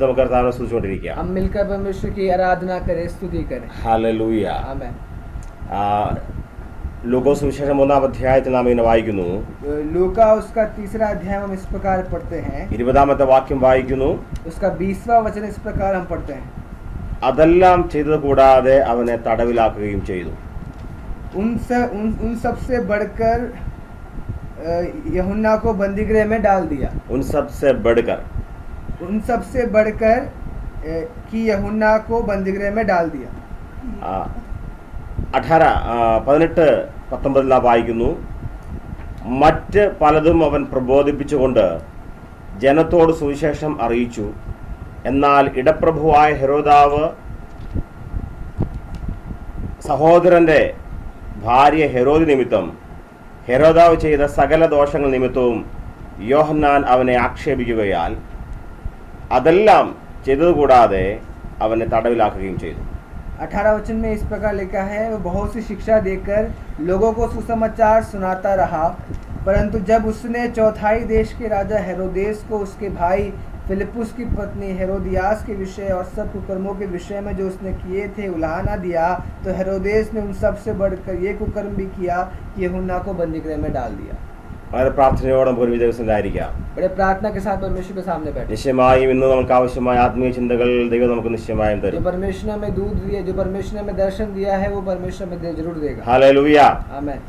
ഒരുമിച്ച് നമുക്ക് കർത്താവിനെ സ്തുതിച്ചുകൊണ്ടിരിക്കാം. हम मिलकर परमेश्वर की आराधना करें, स्तुति करें. ഹല്ലേലൂയ. आमेन. ലൂക്കോസ് സുവിശേഷം 3-ാം അധ്യായത്തിൽ നാം ഇങ്ങനെ വായിക്കുന്നു. लूका उसका 3रा अध्याय हम इस प्रकार पढ़ते हैं. 20-ാമത്തെ വാക്യം വായിക്കുന്നു. उसका 20वां वचन इस प्रकार हम पढ़ते हैं. അതെല്ലാം ചെയ്തത് കൂടാതെ അവനെ തടവിലാക്കുകയും ചെയ്തു. उन सब से बढ़कर यूहन्ना को बंदीगृह में डाल दिया. उन सब से बढ़कर कि यूहन्ना को बंदीगृह में डाल दिया. 18-19 വായിക്കുന്നു. മറ്റ് പലതും അവൻ പ്രബോധിപ്പിച്ചുകൊണ്ട് ജനത്തോട് സുവിശേഷം അറിയിച്ചു. എന്നാൽ ഇടപ്രഭുവായ ഹെരോദാവ് സഹോദരന്റെ ഭാര്യ ഹെരോദ് നിമിത്തം ഹെരോദാവ് ചെയ്ത സകല ദോഷങ്ങൾ നിമിത്തവും യോഹന്നാൻ അവനെ ആക്ഷേപിക്കുകയാൽ അതെല്ലാം ചെയ്തതുകൂടാതെ അവനെ തടവിലാക്കുകയും ചെയ്തു. 18 वचन में इस प्रकार लिखा है, वो बहुत सी शिक्षा देकर लोगों को सुसमाचार सुनाता रहा, परंतु जब उसने चौथाई देश के राजा हेरोदेस को उसके भाई फिलिपुस की पत्नी हेरोदियास के विषय और सब कुकर्मों के विषय में जो उसने किए थे उलाहना दिया, तो हेरोदेस ने उन सब से बढ़कर ये कुकर्म भी किया कि यूहन्ना को बंदीगृह में डाल दिया. വളരെ പ്രാർത്ഥനയോടെ നമുക്ക് ഒരു ദിവസത്തിലായിരിക്കാം. बड़े प्रार्थना के साथ परमेश्वर के सामने बैठे. നിശ്ചയമായും ഇന്ന് നമുക്ക് ആവശ്യമായ ആത്മീയ ചിന്തകൾ ദൈവം നമുക്ക് നിശ്ചയമായും തരും. जो परमेश्वर ने हमें दूध दिया, जो परमेश्वर ने हमें दर्शन दिया है, वो परमेश्वर हमें जरूर देगा. ഹല്ലേലൂയ. ആമേൻ.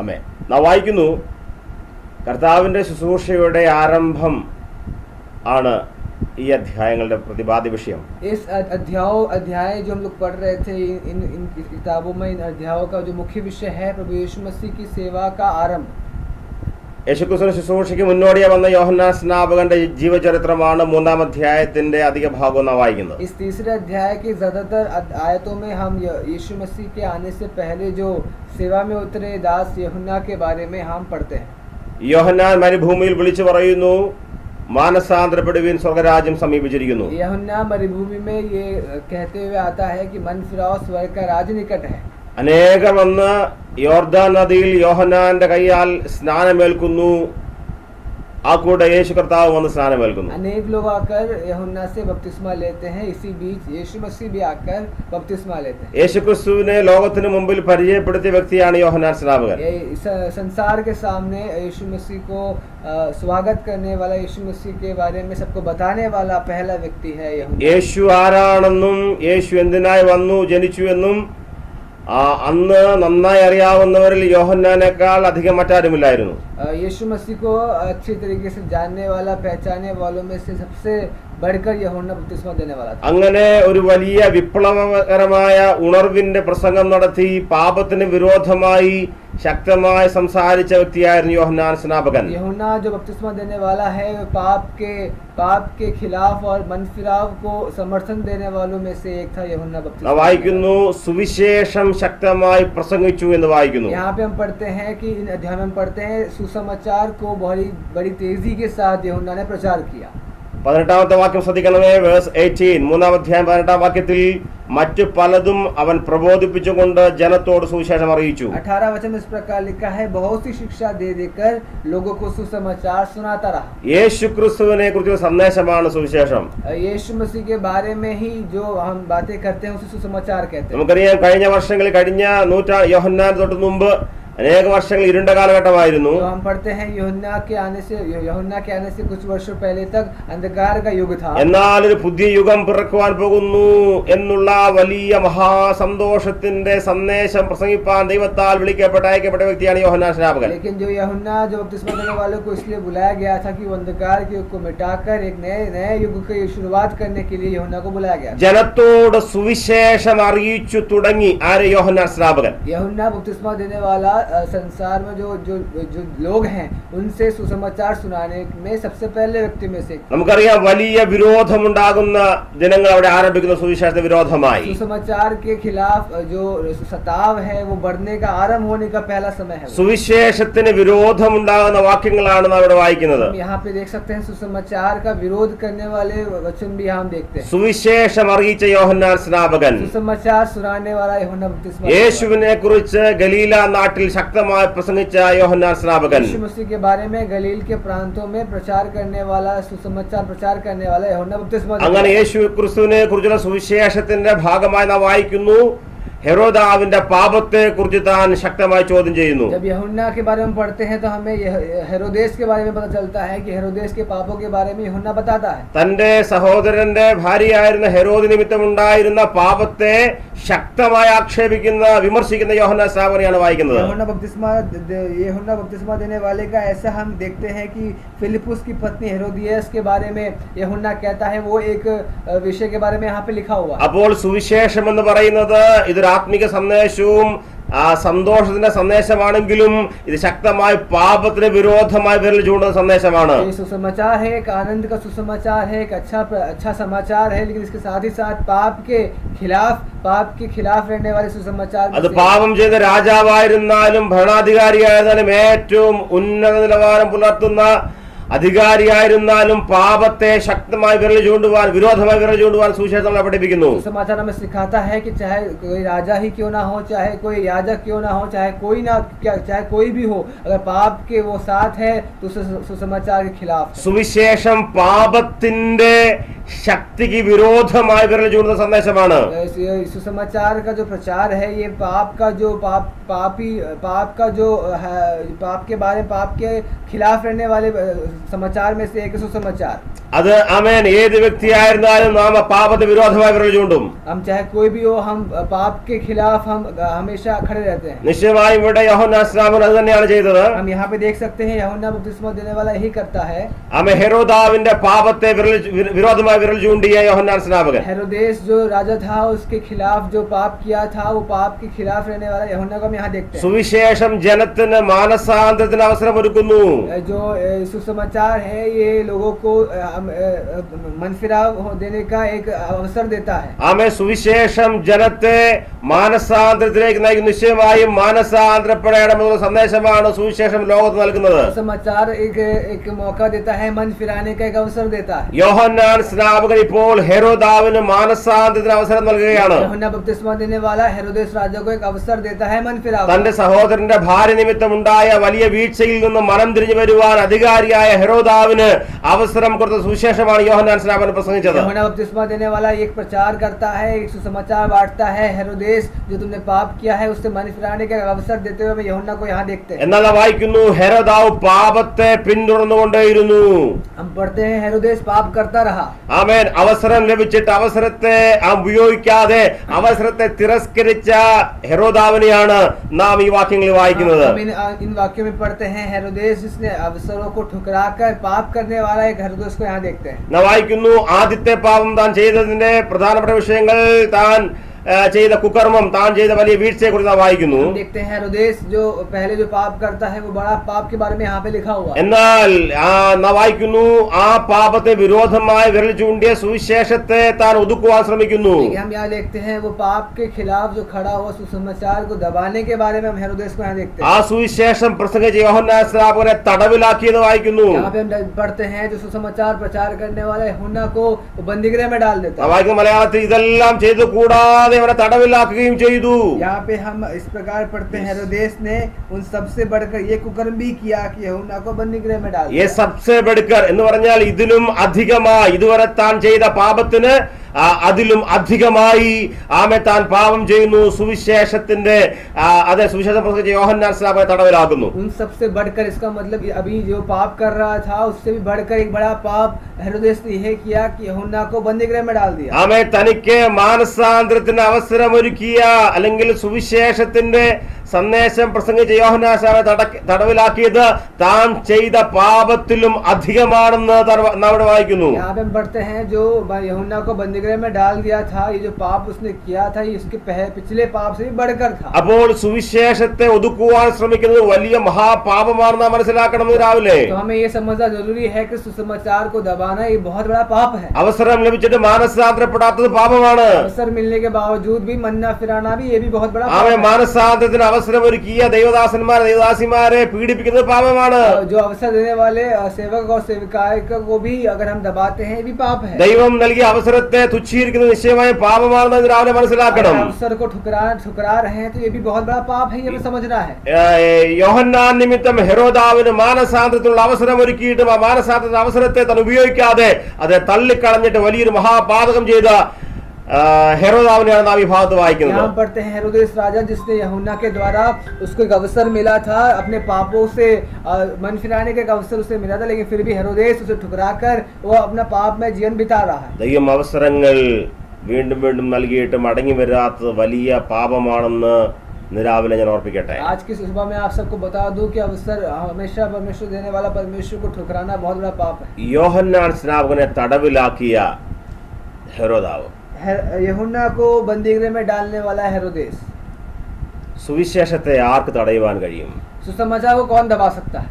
ആമേൻ. നാം വായിക്കുന്നു, കർത്താവിന്റെ ശുശ്രൂഷയുടെ ആരംഭം ആണ് ഈ അധ്യായങ്ങളുടെ പ്രതിപാദ്യ വിഷയം. इस अध्याय जो हम लोग पढ़ रहे थे, इन किताबों में इन अध्यायों का जो मुख्य विषय है प्रभु यीशु मसीह की सेवा का आरंभ. യേശുക്രിസ്തുവിന്റെ ശുശ്രൂഷയ്ക്ക് മുന്നോടിയായി വന്ന യോഹന്നാൻ സ്നാപകന്റെ ജീവചരിത്രമാണ് 3-ാം അധ്യായത്തിന്റെ അധിക ഭാഗവും നാം വായിക്കുന്നത്. इस तीसरे अध्याय के ज्यादातर आयतों में हम यीशु मसीह के आने से पहले जो सेवा में उतरे दास यूहन्ना के बारे में हम पढ़ते हैं. യോഹന്നാൻ മരുഭൂമിയിൽ വിളിച്ചു പറയുന്നു, മാനസാന്തരപ്പെടുവിൻ, സ്വർഗരാജ്യം സമീപിച്ചിരിക്കുന്നു. यूहन्ना मरुभूमि में ये कहते हुए आता है कि मन फिराओ, स्वर्ग का राज्य निकट है. അനേകം വന്ന് യോർദാൻ നദിയിൽ യോഹന്നാന്റെ കൈയാൽ സ്നാനമേൽക്കുന്നു. ആ കൂടെ യേശു കർത്താവ് വന്ന് സ്നാനമേൽക്കുന്നു. अनेक लोग आकर यूहन्ना से बपतिस्मा लेते हैं. इसी बीच यीशु मसीह भी आकर बपतिस्मा लेते हैं. യേശുക്രിസ്തുവിനെ ലോകത്തിന് മുമ്പിൽ പരിചയപ്പെടുത്തിയ വ്യക്തിയാണ് യോഹന്നാൻ സ്നാപകൻ. संसार के सामने यीशु मसीह को स्वागत करने वाला, यीशु मसीह के बारे में सबको बताने वाला पहला व्यक्ति है यूहन्ना. യേശു ആരാണെന്നും യേശു എന്തിനായി വന്നു ജനിച്ചു എന്നും അന്ന് നന്നായി അറിയാവുന്നവരിൽ യോഹന്നാനേക്കാൾ അധികം മറ്റാരുമില്ലായിരുന്നു. यीशु मसीह को अच्छी तरीके से जानने वाला, पहचानने वालों में से सबसे बढ़कर यूहन्ना बपतिस्मा देने वाला था. അങ്ങനെ ഒരു വലിയ വിപ്ലവകരമായ ഉണർവിന്റെ പ്രസംഗം നടത്തി പാപത്തിന് വിരോധമായി ശക്തമായി സംസാരിച്ച വ്യക്തിയായിരുന്നു യോഹന്നാൻ സ്നാപകൻ. यूहन्ना जो बपतिस्मा देने वाला है, पाप के खिलाफ और मनफिराव को समर्थन देने वालों में से एक था यूहन्ना बपतिस्मा. വായിക്കുന്നു, സുവിശേഷം ശക്തമായി പ്രസംഗിച്ചു എന്ന് വായിക്കുന്നു. यहाँ पे हम पढ़ते हैं कि इन अध्याय में हम पढ़ते हैं सुसमाचार को बड़ी तेजी के साथ यूहन्ना ने प्रचार किया. 18-ാമത്തെ വാക്യം ശ്രദ്ധിക്കണമേ. വേഴ്സ് 18, 3-ാം അധ്യായം 18-ാം വാക്യത്തിൽ മറ്റു പലതും അവൻ പ്രബോധിപ്പിച്ചുകൊണ്ട് ജനത്തോട് സുവിശേഷം അറിയിച്ചു. 18 वचन इस प्रकार लिखा है, बहुत सी शिक्षा दे देकर लोगों को सुसमाचार सुनाता रहा. യേശു ക്രിസ്തുവിനെ കുറിച്ചുള്ള സന്ദേശമാണ് സുവിശേഷം. यीशु मसीह के बारे में ही जो हम बातें करते हैं उसे सुसमाचार कहते हैं. നമുക്കറിയാം, കഴിഞ്ഞ വർഷങ്ങളിൽ, കഴിഞ്ഞ യോഹന്നാൻ തൊട്ട് മുമ്പ് अनेक വർഷങ്ങൾ ഇരുണ്ട കാലഘട്ടമായിരുന്നു. हम पढ़ते हैं यूहन्ना के आने से कुछ वर्षों पहले तक अंधकार का युग था. എന്നാൽ ഒരു പുതിയ യുഗം പിറക്കുവാൻ പോകുന്നു എന്നുള്ള വലിയ മഹാസന്തോഷത്തിന്റെ സന്ദേശം പ്രസംഗിപ്പാൻ ദൈവത്താൽ അയക്കപ്പെട്ട വ്യക്തിയാണ് യോഹന്നാൻ സ്നാപകൻ. लेकिन जो यूहन्ना जो बपतिस्मा देने वालों को इसलिए बुलाया गया था कि वो अंधकार के युग को मिटाकर एक नए युग की शुरुआत करने के लिए यूहन्ना को बुलाया गया. ജനത്തോട് സുവിശേഷം അറിയിച്ചു തുടങ്ങി ആര്? യോഹന്നാൻ സ്നാപകൻ. यूहन्ना बपतिस्मा देने वाला संसार में जो लोग हैं उनसे सुसमाचार सुनाने में सबसे पहले व्यक्ति में से. നമുക്കറിയാം, വലിയ വിരോധമുണ്ടാകുന്ന ദിനങ്ങൾ അവിടെ ആരംഭിക്കുന്ന സുവിശേഷ വിരോധമായി. सुसमाचार के खिलाफ जो सताव है वो बढ़ने का आरंभ होने का पहला समय है. സുവിശേഷത്തിന് വിരോധമുണ്ടാകുന്ന വാക്യങ്ങളാണ് നാം ഇവിടെ വായിക്കുന്നത്. यहाँ पे देख सकते हैं सुसमाचार का विरोध करने वाले वचन भी हम देखते हैं. സുവിശേഷം അറിയിച്ച യോഹന്നാൻ സ്നാപകൻ सुसमाचार सुनाने वाला यूहन्ना बपतिस्मा. യേശുവിനെ കുറിച്ച് ഗലീല നാട്ടിൽ ശക്തമായി പ്രസംഗിച്ച യോഹന്നാൻ സ്നാപകൻ. यीशु मसीह के बारे में गलील के प्रांतों में प्रचार करने वाला, सुसमाचार प्रचार करने वाला यूहन्ना बपतिस्मा देने അങ്ങനെ യേശു ക്രിസ്തുവിനെ കുറിച്ചുള്ള സുവിശേഷത്തിന്റെ ഭാഗമായി നാം വായിക്കുന്നു, ഹെരോദാവിന്റെ പാപത്തെ കുറിച്ച് താൻ ശക്തമായി ചോദ്യം ചെയ്യുന്നു. जब यूहन्ना के बारे में पढ़ते हैं तो हमें हेरोदेस के बारे में पता चलता है कि हेरोदेस के पापों के बारे में यूहन्ना बताता है. തന്റെ സഹോദരന്റെ ഭാര്യയായിരുന്ന ഹെരോദ് നിമിത്തമുണ്ടായിരുന്ന പാപത്തെ ശക്തമായി ആക്ഷേപിക്കുന്ന വിമർശിക്കുന്ന യോഹന്നാൻ സ്നാപകനെയാണ് വായിക്കുന്നത്. यूहन्ना बपतिस्मा देने वाले का ऐसा हम देखते हैं कि फिलिपुस की पत्नी हेरोदियस के बारे में यूहन्ना कहता है, वो एक विषय के बारे में यहाँ पे लिखा हुआ. അപ്പോൾ സുവിശേഷം എന്ന് പറയുന്നത് ഇതൊരു ആത്മിക സന്ദേശവും സന്തോഷത്തിന്റെ സന്ദേശമാണെങ്കിലും ഇത് ശക്തമായി പാപത്തിന് വിരോധമായി വിരൽ ചൂണ്ടുന്ന സന്ദേശമാണ്. ये सुसमाचार है, एक आनंद का सुसमाचार है, एक अच्छा समाचार है, लेकिन इसके साथ ही साथ पाप के खिलाफ रहने वाले सुसमाचार. അത് പാപം ചെയ്ത രാജാവായിരുന്നാലും ഭരണാധികാരിയായിരുന്നാലും ഏറ്റവും ഉന്നത നിലവാരം പുലർത്തുന്ന അധികാരിയായിരുന്നാലും പാപത്തെ ശക്തമായി വിരൽ ചൂണ്ടുവാൻ, വിരോധമായി വിരൽ ചൂണ്ടുവാൻ സുവിശേഷം നമ്മളെ പഠിപ്പിക്കുന്നു. समाचार हमें सिखाता है कि चाहे कोई राजा ही क्यों ना हो, चाहे कोई याजक क्यों ना हो, चाहे कोई भी हो, अगर पाप के वो साथ है तो सुसमाचार के खिलाफ. സുവിശേഷം പാപത്തിന്റെ ശക്തിക്ക് വിരോധമായി വിരൽ ചൂണ്ടുന്ന സന്ദേശമാണ്. सुसमाचार का जो प्रचार है, ये पाप के बारे, पाप के खिलाफ रहने वाले समाचार में से एक सुसमाचार. അത് ആമേൻ, ഏത് വ്യക്തിയായിരുന്നാലും നാം പാപത്തെ വിരോധമായി വിരൽ ചൂണ്ടും. हम चाहे कोई भी हो, हम पाप के खिलाफ हम हमेशा खड़े रहते हैं. നിശ്ചയമായും ഇവിടെ യോഹന്നാൻ സ്നാപകൻ അത് തന്നെയാണ് ചെയ്തത്. हम यहाँ पे देख सकते हैं यूहन्ना बपतिस्मा देने वाला यही करता है. ആമേൻ, ഹെരോദാവിന്റെ പാപത്തെ വിരോധമായി വിരൽ ചൂണ്ടിയ യോഹന്നാൻ സ്നാപകൻ. हेरोदेस जो राजा था, उसके खिलाफ जो पाप किया था, वो पाप के खिलाफ रहने वाला यूहन्ना को हम यहाँ देखते हैं. സുവിശേഷം ജനത്തിന് മാനസാന്തരത്തിന് അവസരം ഒരുക്കുന്നു. जो सुसमाचार है, ये लोगों को मन फिराव देने का एक अवसर देता है. ആമേൻ, സുവിശേഷം ജനത്തെ മാനസാന്തരത്തിലേക്ക് നയിക്കുന്നു. നിശ്ചയമായും മാനസാന്തരപ്പെടണമെന്നുള്ള സന്ദേശമാണ് സുവിശേഷം ലോകത്ത് നൽകുന്നത്. समाचार एक मौका देता है, मन फिराने का एक अवसर देता है. യോഹന്നാൻ സ്നാപകൻ ഇപ്പോൾ ഹെരോദാവിന് മാനസാന്തരത്തിന് അവസരം നൽകുകയാണ്. यूहन्ना बपतिस्मा देने वाला हेरोदेस राजा को एक अवसर देता है मन फिराव. തന്റെ സഹോദരന്റെ ഭാര്യ നിമിത്തമുണ്ടായ വലിയ വീഴ്ചയിൽ നിന്ന് മനം തിരിഞ്ഞു വരുവാൻ അധികാരിയായ ഹെരോദാവിന് അവസരം കൊടുത്ത സുവിശേഷമാണ് യോഹന്നാൻ സ്നാപകൻ പ്രസംഗിച്ചത്. यूहन्ना बपतिस्मा देने वाला एक प्रचार करता है, एक सुसमाचार बांटता है. हेरोदेस जो तुमने पाप किया है उससे मन फिराने का अवसर देते हुए यूहन्ना को यहाँ देखते हैं. എന്നാൽ വായിക്കുന്നു, ഹെരോദാവ് പാപത്തെ പിന്തുടർന്നുകൊണ്ടേയിരുന്നു. हम पढ़ते हैं हेरोदेस पाप करता रहा. ആമേൻ, അവസരം ലഭിച്ചിട്ട് അവസരത്തെ ഉപയോഗിക്കാതെ അവസരത്തെ തിരസ്കരിച്ച ഹെരോദാവിനെയാണ് നാം ഈ വാക്യങ്ങളിൽ വായിക്കുന്നത്. हम इन वाक्यों में पढ़ते हैं हेरोदेस जिसने अवसरों को ठुकराकर पाप करने वाला एक हेरोदेस को यहाँ देखते हैं. നാം വായിക്കുന്നു, ആദ്യത്തെ പാപം താൻ ചെയ്തതിന്റെ പ്രധാനപ്പെട്ട വിഷയങ്ങൾ, താൻ ചെയ്ത കുകർമ്മം, താൻ ചെയ്ത വലിയ വീഴ്ചയെ കുറിച്ച് നാം വായിക്കുന്നു. देखते हैं हेरोदेस जो पहले जो पाप करता है, वो बड़ा पाप के बारे में यहाँ पे लिखा हुआ है. എന്നാൽ നാം വായിക്കുന്നു, ആ പാപത്തെ വിരോധമായി വിരൽ ചൂണ്ടിയ സുവിശേഷത്തെ താൻ ഒതുക്കുവാൻ ശ്രമിക്കുന്നു. हम यहाँ देखते हैं वो पाप के खिलाफ जो खड़ा हुआ सुसमाचार को दबाने के बारे में हम हेरोदेस को यहाँ देखते हैं. ആ സുവിശേഷം പ്രസംഗിച്ച യോഹന്നാൻ സ്നാപകനെ തടവിലാക്കിയെന്ന് വായിക്കുന്നു. यहाँ पे हम पढ़ते हैं जो सुसमाचार प्रचार करने वाले यूहन्ना को बंदीगृह में डाल देता है. വായിക്കുന്ന മലയാളത്തിൽ ഇതെല്ലാം ചെയ്തു കൂടാതെ അവനെ തടവിലാക്കുകയും ചെയ്തു. यहाँ पे हम इस प्रकार पढ़ते हैं, हेरोदेस ने उन सबसे बढ़कर ये कुकर्म भी किया कि यूहन्ना को बंदीगृह में डाल दिया. ये सबसे बढ़कर എന്ന് പറഞ്ഞാൽ ഇതിലും അധികമായി ഇതുവരെ താൻ ചെയ്ത പാപത്തിന് അതിലും അധികമായി ആമെ താൻ പാപം ചെയ്യുന്നു. സുവിശേഷത്തിന്റെ അതേ സുവിശേഷം പ്രസംഗിച്ച യോഹന്നാൻ സ്നാപകനെ തടവിലാക്കുന്നു. उन सबसे बढ़कर, इसका मतलब अभी जो पाप कर रहा था उससे भी बढ़कर एक बड़ा पाप हेरोदेस ने यह किया कि यूहन्ना को बंदीगृह में डाल दिया. ആമെ തനിക്ക് മാനസാന്തരത്തിന് അവസരമൊരുക്കിയ അല്ലെങ്കിൽ സുവിശേഷത്തിന്റെ സന്ദേശം പ്രസംഗിച്ച യോഹന്നാൻ സ്നാപകനെ തടവിലാക്കിയത് താൻ ചെയ്ത പാപത്തിലും അധികമാണെന്ന് നാം ഇവിടെ വായിക്കുന്നു. यहाँ पे हम पढ़ते हैं जो यूहन्ना को बंदीगृह में डाल दिया था, ये जो पाप उसने किया था ये इसके पिछले पाप से भी बढ़कर था. അപ്പോൾ സുവിശേഷത്തെ ഒതുക്കുവാൻ ശ്രമിക്കുന്നത് വലിയ മഹാപാപമാണെന്ന് നാം മനസ്സിലാക്കണം. രാവിലെ तो हमें ये समझना जरूरी है कि सुसमाचार को दबाना ये बहुत बड़ा पाप है. അവസരം ലഭിച്ചിട്ട് മാനസാന്തരപ്പെടാത്തത് പാപമാണ്. अवसर मिलने के बावजूद भी मन न फिराना भी ये भी बहुत बड़ा ആമേൻ, पाप है. മാനസാന്തരത്തിന് അവസരമൊരുക്കിയ ദൈവദാസന്മാരെ ദൈവദാസിമാരെ പീഡിപ്പിക്കുന്നത് പാപമാണ്. जो अवसर देने वाले सेवक और सेविका को भी अगर हम दबाते हैं ये भी पाप है. ദൈവം നൽകിയ അവസരത്തെ തുച്ഛീകരിക്കുന്നത് നിശ്ചയമായും പാപമാണെന്ന് ഇന്ന് രാവിലെ മനസ്സിലാക്കണം. अवसर को ठुकरा रहे हैं तो ये भी बहुत बड़ा पाप है, ये हमें समझना है. യോഹന്നാൻ നിമിത്തം ഹെരോദാവിന് മാനസാന്തരത്തിനുള്ള അവസരം ഒരുക്കിയിട്ടും ആ മാനസാന്തരത്തിന്റെ അവസരത്തെ താൻ ഉപയോഗിക്കാതെ അത് തള്ളിക്കളഞ്ഞിട്ട് വലിയൊരു മഹാപാതകം ചെയ്ത हेरोदाविനെയാണ് നാം ഈ ഭാഗത്ത് വായിക്കുന്നത്. यहाँ पढ़ते हैं हेरोदेस राजा जिसने यूहन्ना के द्वारा उसको एक अवसर मिला था अपने पापों से मन फिराने का एक अवसर उसे मिला था, लेकिन फिर भी हेरोदेस उसे ठुकराकर वो अपना पाप में जीवन बिता रहा है. ദൈവം അവസരങ്ങൾ വീണ്ടും വീണ്ടും നൽകിയിട്ട് മടങ്ങി വരാത്തത് വലിയ പാപമാണെന്ന് രാവിലെ ഞാൻ ഓർപ്പിക്കട്ടെ. आज की सुबह में आप सबको बता दूं कि अवसर हमेशा परमेश्वर देने वाला परमेश्वर को ठुकराना बहुत बड़ा पाप है. യോഹന്നാൻ സ്നാപകനെ തടവിലാക്കിയ ഹെരോദാവ്, यूहन्ना को बंदीगृह में डालने वाला हेरोदेस, സുവിശേഷത്തെ ആർക്ക് തടയുവാൻ കഴിയും? सुसमाचार को कौन दबा सकता है?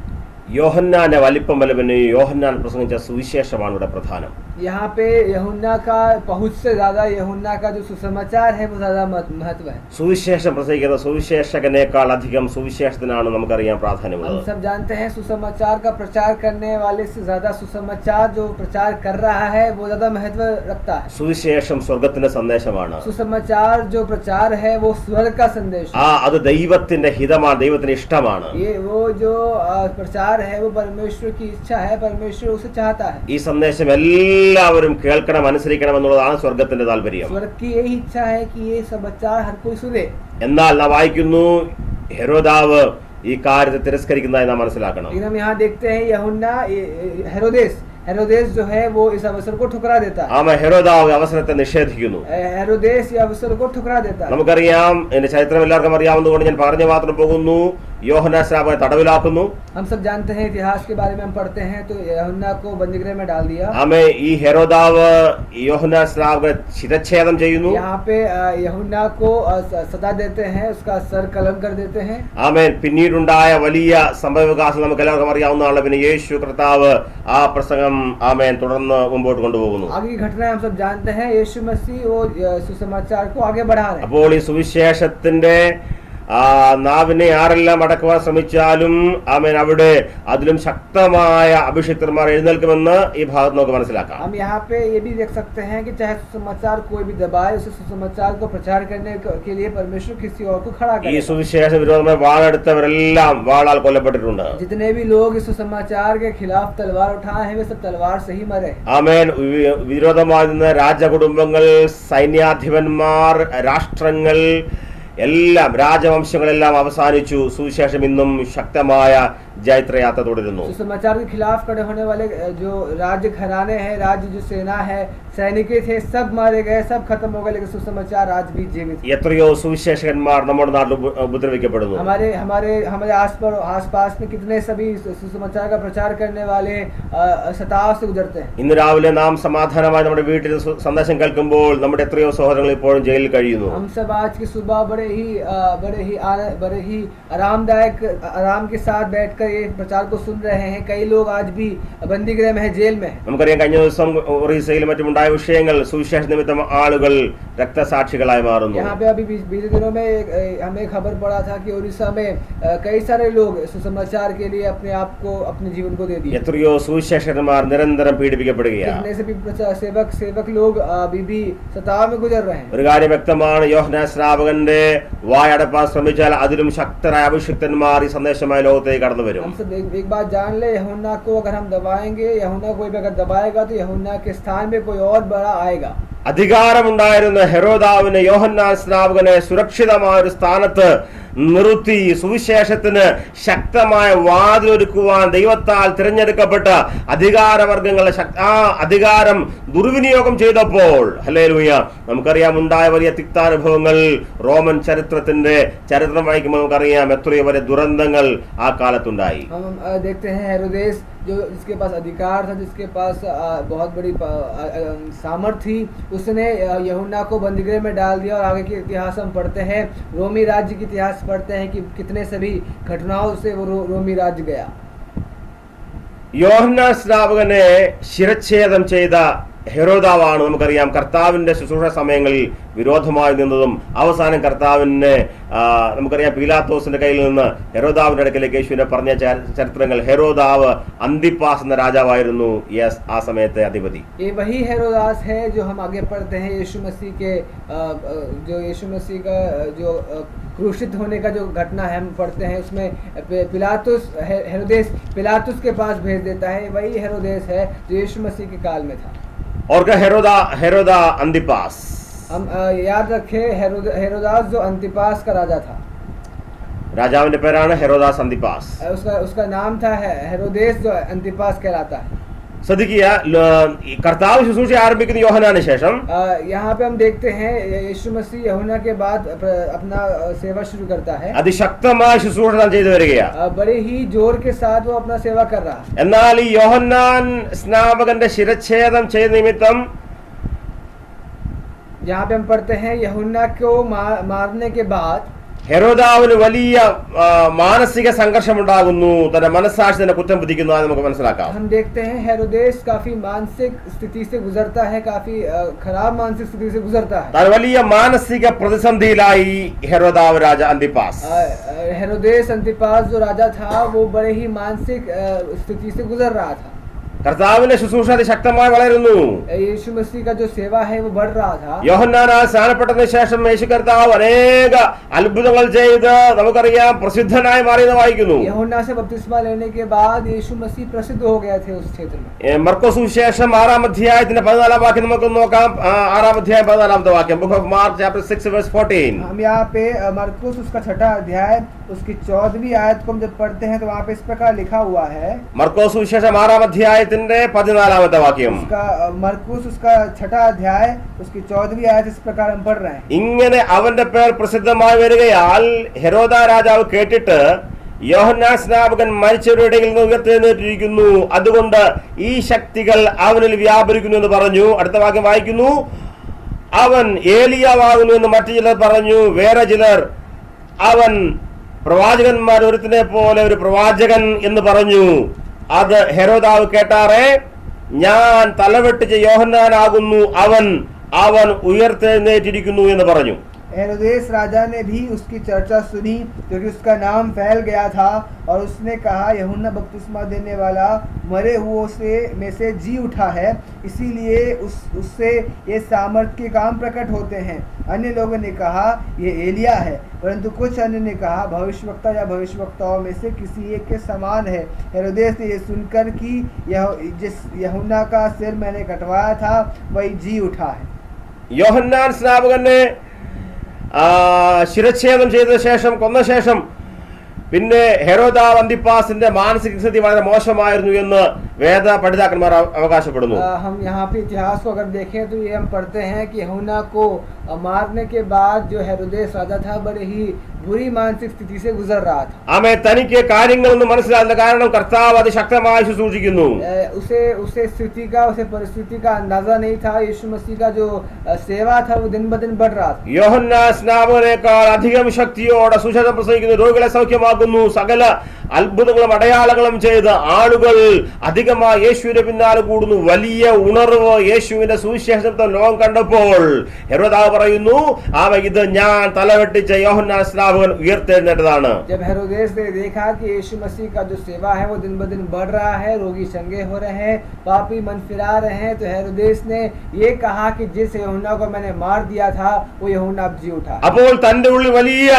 യോഹന്നാന്റെ വലിപ്പം വല്ലവന് യോഹന്നാൻ പ്രസംഗിച്ച സുവിശേഷമാണ് ഇവിടെ പ്രധാനം. यहाँ पे यूहन्ना का पहुंच से ज्यादा यूहन्ना का जो सुसमाचार है वो ज्यादा महत्व है. സുവിശേഷം പ്രസംഗിക്കുന്ന സുവിശേഷകനേക്കാൾ അധികം സുവിശേഷത്തിനാണ് നമുക്കറിയാൻ പ്രാധാന്യമുള്ളത്. हम सब जानते हैं सुसमाचार का प्रचार करने वाले से ज्यादा सुसमाचार जो प्रचार कर रहा है वो ज्यादा महत्व रखता है. സുവിശേഷം സ്വർഗത്തിന്റെ സന്ദേശമാണ്. सुसमाचार जो प्रचार है वो स्वर्ग का संदेश है. അത് ദൈവത്തിന്റെ ഹിതമാണ്, ദൈവത്തിന് ഇഷ്ടമാണ്. ये वो जो प्रचार है वो परमेश्वर की इच्छा है, परमेश्वर उसे चाहता है. ഈ സന്ദേശം എല്ലാവരും കേൾക്കണം, അനുസരിക്കണം എന്നുള്ളതാണ് സ്വർഗത്തിന്റെ താല്പര്യം. स्वर्ग की यही इच्छा है कि ये समाचार हर कोई सुने. എന്നാൽ നാം വായിക്കുന്നു ഹെരോദാവ് ഈ കാര്യത്തെ തിരസ്കരിക്കുന്നതായി നാം മനസ്സിലാക്കണം. लेकिन हम यहाँ देखते हैं यूहन्ना हेरोदेस जो है वो इस अवसर को ठुकरा देता है. ഹെരോദാവ് അവസരത്തെ നിഷേധിക്കുന്നു. हेरोदेस ये अवसर को ठुकरा देता है. നമുക്കറിയാം, എന്റെ ചരിത്രം എല്ലാവർക്കും അറിയാവുന്നതുകൊണ്ട് ഞാൻ പറഞ്ഞു മാത്രം പോകുന്നു. യോഹന്നാൻ സ്നാപകനെ തടവിലാക്കുന്നു. हम सब जानते हैं, इतिहास के बारे में हम पढ़ते हैं, तो यूहन्ना को बंदीगृह में डाल दिया. ഈ ഹെരോദാവ് യോഹന്നാൻ സ്നാപകനെ ശിരച്ഛേദം ചെയ്യുന്നു. यहाँ पे यूहन्ना को सजा देते हैं, उसका सर कलम कर देते हैं. പിന്നീടുണ്ടായ വലിയ സംഭവവികാസം നമുക്ക് എല്ലാവർക്കും അറിയാവുന്നതാണ്. പിന്നെ യേശു കർത്താവ് ആ പ്രസംഗം തുടർന്ന് മുമ്പോട്ട് കൊണ്ടുപോകുന്നു. आगे की घटनाएं हम सब जानते हैं. यीशु मसीह वो सुसमाचार को आगे बढ़ा रहे हैं. അപ്പോൾ ഈ സുവിശേഷത്തിന്റെ നാവിനെ ആരെല്ലാം അടക്കുവാൻ ശ്രമിച്ചാലും അവിടെ അതിലും ശക്തമായ അഭിഷിക്തന്മാർ എഴുന്നേൽക്കുമെന്ന് ഈ ഭാഗത്ത് നമുക്ക് മനസ്സിലാക്കാം. हम यहाँ पे ये भी देख सकते हैं कि चाहे सुसमाचार कोई भी दबाए, उसे सुसमाचार को प्रचार करने के लिए परमेश्वर किसी और को खड़ा करे. ഈ സുവിശേഷ വിരോധമായി വാളെടുത്തവരെല്ലാം വാളാൽ കൊല്ലപ്പെട്ടിട്ടുണ്ട്. जितने भी लोग इस सुसमाचार के खिलाफ तलवार उठाए हैं वे सब तलवार से ही मरे. ആമേൻ. വിരോധമായി നിന്ന രാജകുടുംബങ്ങൾ, സൈന്യാധിപന്മാർ, രാഷ്ട്രങ്ങൾ എല്ലാം, രാജവംശങ്ങളെല്ലാം അവസാനിച്ചു. സുവിശേഷം ഇന്നും ശക്തമായ ജൈത്രയാത്ര തുടരുന്നു. सुसमाचार के खिलाफ खड़े होने वाले जो राज्य घराने हैं, राज्य जो सेना है, सैनिक थे, सब मारे गए, सब खत्म हो गए, लेकिन सुसमाचार आज भी जीवित. എത്രയോ സുവിശേഷകന്മാർ നമ്മുടെ നാട്ടിൽ ഉപദ്രവിക്കപ്പെടുന്നു. हमारे आसपास में कितने सभी सुसमाचार का प्रचार करने वाले सताव से गुजरते हैं. ഇന്ന് രാവിലെ നാം സമാധാനമായി നമ്മുടെ വീട്ടിൽ സന്ദേശം കേൾക്കുമ്പോൾ നമ്മുടെ എത്രയോ സഹോദരങ്ങൾ ഇപ്പോഴും ജയിലിൽ കഴിയുന്നു. हम सब आज की सुबह बड़े ही आराम के साथ बैठकर ये प्रचार को सुन रहे हैं. कई लोग आज भी बंदीगृह में है, जेल में है. നമുക്കറിയാം, കഴിഞ്ഞ ദിവസം ഒറീസയിലും മറ്റും ഉണ്ടായ വിഷയങ്ങൾ സുവിശേഷ നിമിത്തം ആളുകൾ രക്തസാക്ഷികളായി മാറുന്നു. यहाँ पे अभी बीते दिनों में हमें खबर पड़ा था कि उड़ीसा में कई सारे लोग सुसमाचार के लिए अपने आप को, अपने जीवन को दे दिए. എത്രയോ സുവിശേഷകന്മാർ നിരന്തരം പീഡിപ്പിക്കപ്പെടുകയാണ്. कितने से भी सेवक लोग अभी भी सताव में गुजर रहे हैं. ഒരു കാര്യം വ്യക്തമാണ്, യോഹന്നാൻ സ്നാപകന്റെ വായടപ്പാൻ ശ്രമിച്ചാൽ അതിലും ശക്തരായ അഭിഷിക്തന്മാർ ഈ സന്ദേശമായ ലോകത്തേക്ക് കടന്നു വരും. हम सब एक बात जान ले, यूहन्ना को अगर हम दबाएंगे, यूहन्ना कोई भी अगर दबाएगा तो यूहन्ना के स्थान पे कोई और बड़ा आएगा. അധികാരമുണ്ടായിരുന്ന ഹെരോദാവിന് യോഹന്നാൻ സ്നാപകനെ സുരക്ഷിതമായ ഒരു സ്ഥാനത്ത് നിർത്തി സുവിശേഷത്തിന് ശക്തമായ വാതിലൊരുക്കുവാൻ ദൈവത്താൽ തിരഞ്ഞെടുക്കപ്പെട്ട അധികാരവർഗങ്ങളെ ആ അധികാരം ദുർവിനിയോഗം ചെയ്തപ്പോൾ, ഹല്ലേലൂയ, നമുക്കറിയാം ഉണ്ടായ വലിയ തിക്താനുഭവങ്ങൾ. റോമൻ ചരിത്രം വായിക്കുമ്പോൾ നമുക്കറിയാം എത്രയോ വലിയ ദുരന്തങ്ങൾ ആ കാലത്തുണ്ടായി. हेरोदेस जो जिसके पास अधिकार था, जिसके पास बहुत बड़ी सामर्थ्य थी, उसने यूहन्ना को बंदीगृह में डाल दिया. और आगे के इतिहास हम पढ़ते हैं, रोमी राज्य के इतिहास पढ़ते हैं कि कितने सभी घटनाओं से वो रोमी राज्य गया. യോഹന്നാൻ സ്നാപകനെ ശിരച്ഛേദം ചെയ്ത ഹെരോദാവാണ് നമുക്കറിയാം കർത്താവിന്റെ ശുശ്രൂഷ സമയങ്ങളിൽ വിരോധമായി നിന്നതും അവസാനം കർത്താവിനെ നമുക്കറിയാം പീലാത്തോസിന്റെ കയ്യിൽ നിന്ന് ഹെരോദാവിന്റെ അടുക്കലേക്ക് യേശുവിനെ പറഞ്ഞ ചരിത്രങ്ങൾ. ഹെരോദാവ് അന്തിപ്പാസ് എന്ന രാജാവായിരുന്നു ആ സമയത്തെ അധിപതി. ये वही हेरोदास है जो हम आगे पढ़ते हैं यीशु मसीह के जो क्रूसित होने का जो घटना है हम पढ़ते हैं, उसमें हेरोदेस पिलातुस के पास भेज देता है. वही हेरोदेस है जो यीशु मसीह के काल में था. और हेरोदा अंतिपास, हम याद रखें हेरोदास जो अंतिपास का राजा था. രാജാവിന്റെ പേരാണ് ഹെരോദാസ് അന്തിപ്പാസ്. उसका नाम था हेरोदेस जो अंतिपास कहलाता है. ശ്രദ്ധിക്കുക, കർത്താവ് ശുശ്രൂഷ ആരംഭിക്കുന്ന യോഹന്നാന് ശേഷം यहाँ पे हम देखते हैं यीशु मसीह यूहन्ना के बाद अपना सेवा शुरू करता है. അതിശക്തമായ ശുശ്രൂഷ ചെയ്തു വരികയാണ്. बड़े ही जोर के साथ वो अपना सेवा कर रहा है. എന്നാൽ ഈ യോഹന്നാൻ സ്നാപകന്റെ ശിരച്ഛേദം ചെയ്ത നിമിത്തം यहाँ पे हम पढ़ते हैं यूहन्ना को मारने के बाद ഹെരോദാവിന് വലിയ മാനസിക സംഘർഷമുണ്ടാകുന്നു, തന്റെ മനസ്സാക്ഷി തന്നെ കുറ്റം വിധിക്കുന്നു. അത് നമുക്ക് മനസ്സിലാക്കാം. हम देखते हैं हेरोदेस काफी मानसिक स्थिति से गुजरता है, काफी खराब मानसिक स्थिति से गुजरता है. താൻ വലിയ മാനസിക പ്രതിസന്ധിയിലായി ഹെരോദാവ് രാജ അന്തിപ്പാസ്. हेरोदेस अंतिपास जो राजा था वो बड़े ही मानसिक स्थिति से गुजर रहा था. കർത്താവിന്റെ ശുശ്രൂഷ അതിശക്തമായി വളരുന്നു. यीशु मसीह का जो सेवा है वो बढ़ रहा था. യോഹന്നാൻ സ്നാനപ്പെട്ടതിന് ശേഷം യേശു കർത്താവ് അനേക അത്ഭുതങ്ങൾ ചെയ്ത് നമുക്കറിയാം പ്രസിദ്ധനായി മാറിയെന്ന് വായിക്കുന്നു. यूहन्ना से बपतिस्मा लेने के बाद यीशु मसीह प्रसिद्ध हो गए थे उस क्षेत्र में. മർക്കോസ് സുവിശേഷം 6-ാം അധ്യായത്തിന്റെ 14-ാം വാക്യം നമുക്ക് നോക്കാം. 6-ാം അധ്യായം 14-ാമത്തെ വാക്യം. Book off mark chapter 6 verse 14. हम यहाँ पे मरकुस उसका 6वां अध्याय उसकी 14वीं आयत को हम जब पढ़ते हैं तो वहाँ पे इस प्रकार लिखा हुआ है. മർക്കോസ് സുവിശേഷം 6-ാം അധ്യായത്തിന്റെ 14-ാമത്തെ വാക്യം. मरकुस उसका 6वां अध्याय उसकी 14वीं आयत इस प्रकार हम पढ़ रहे हैं. ഇങ്ങനെ അവന്റെ പേർ പ്രസിദ്ധമായി വരികയാൽ ഹെരോദ രാജാവ് കേട്ടിട്ട് യോഹന്നാൻ സ്നാപകൻ മരിച്ചവരുടെ ഇടയിൽ നിന്ന് ഉയർത്തെഴുന്നേറ്റിരിക്കുന്നു, അതുകൊണ്ട് ഈ ശക്തികൾ അവനിൽ വ്യാപരിക്കുന്നു എന്ന് പറഞ്ഞു. അടുത്ത വാക്യം വായിക്കുന്നു, അവൻ ഏലിയാവാകുന്നു എന്ന് മറ്റു ചിലർ പറഞ്ഞു. വേറെ ചിലർ അവൻ പ്രവാചകന്മാർ ഒരുത്തിനെ പോലെ ഒരു പ്രവാചകൻ എന്ന് പറഞ്ഞു. അത് ഹെരോദാവ് കേട്ടാറെ, ഞാൻ തലവെട്ടിച്ച യോഹന്നാനാകുന്നു അവൻ ഉയർത്തെഴുന്നേറ്റിരിക്കുന്നു എന്ന് പറഞ്ഞു. हेरोदेस राजा ने भी उसकी चर्चा सुनी क्योंकि उसका नाम फैल गया था और उसने कहा यूहन्ना बपतिस्मा देने वाला मरे हुओं में से जी उठा है, इसीलिए उससे ये सामर्थ के काम प्रकट होते हैं. अन्य लोगों ने कहा ये एलिया है, परंतु कुछ अन्य ने कहा भविष्यवक्ता या भविष्यवक्ताओं में से किसी एक के समान है. हेरोदेस ने ये सुनकर कि जिस यूहन्ना का सिर मैंने कटवाया था वही जी उठा है. യോഹന്നാൻ സ്നാപകനെ ശിരച്ഛേദം ചെയ്ത ശേഷം കൊന്ന ശേഷം പിന്നെ ഹെരോദാവ് അന്തിപ്പാസിന്റെ മാനസിക സ്ഥിതി വളരെ മോശമായിരുന്നു എന്ന് വേദ പഠിതാക്കന്മാർ അവകാശപ്പെടുന്നു. हम यहाँ पे इतिहास को अगर देखें तो ये हम पढ़ते हैं कि यूहन्ना को मारने के बाद जो हेरोदेस राजा था बड़े ही बुरी मानसिक स्थिति से गुजर रहा था. ആമേ, തനിക്ക് കാര്യങ്ങളൊന്നും മനസ്സിലാകുന്ന കാരണം കർത്താവ് അതിശക്തമായി ശുശ്രൂഷിക്കുന്നു. उसे स्थिति का उसे परिस्थिति का अंदाजा नहीं था. यीशु मसीह का जो सेवा था वो दिन ब दिन बढ़ रहा था. യോഹന്നാൻ സ്നാപകനേക്കാൾ അധികം ശക്തിയോടെ സുവിശേഷം പ്രസംഗിക്കുന്നു, രോഗികളെ സൗഖ്യമാക്കുന്നു, സകല അത്ഭുതങ്ങളും അടയാളങ്ങളും ചെയ്ത് ആളുകൾ അധികമായി യേശുവിന്റെ പിന്നാലെ കൂടുന്നു. വലിയ ഉണർവ് യേശുവിന്റെ സുവിശേഷത്തെ ലോകം കണ്ടപ്പോൾ ഹെരോദാവ് പറയുന്നു, ഇത് ഞാൻ തലവെട്ടിച്ച യോഹന്നാൻ സ്നാപകൻ ഉയർത്തെഴുന്നേറ്റതാണ്. जब हेरोदेस ने देखा कि यीशु मसीह का जो सेवा है वो दिन ब दिन बढ़ रहा है, रोगी चंगे हो रहे हैं, पापी मन फिरा रहे हैं, तो हेरोदेस ने ये कहा कि जिस यूहन्ना को मैंने मार दिया था वो यूहन्ना अब जी उठा. അപ്പോൾ തന്റെ ഉള്ളിൽ വലിയ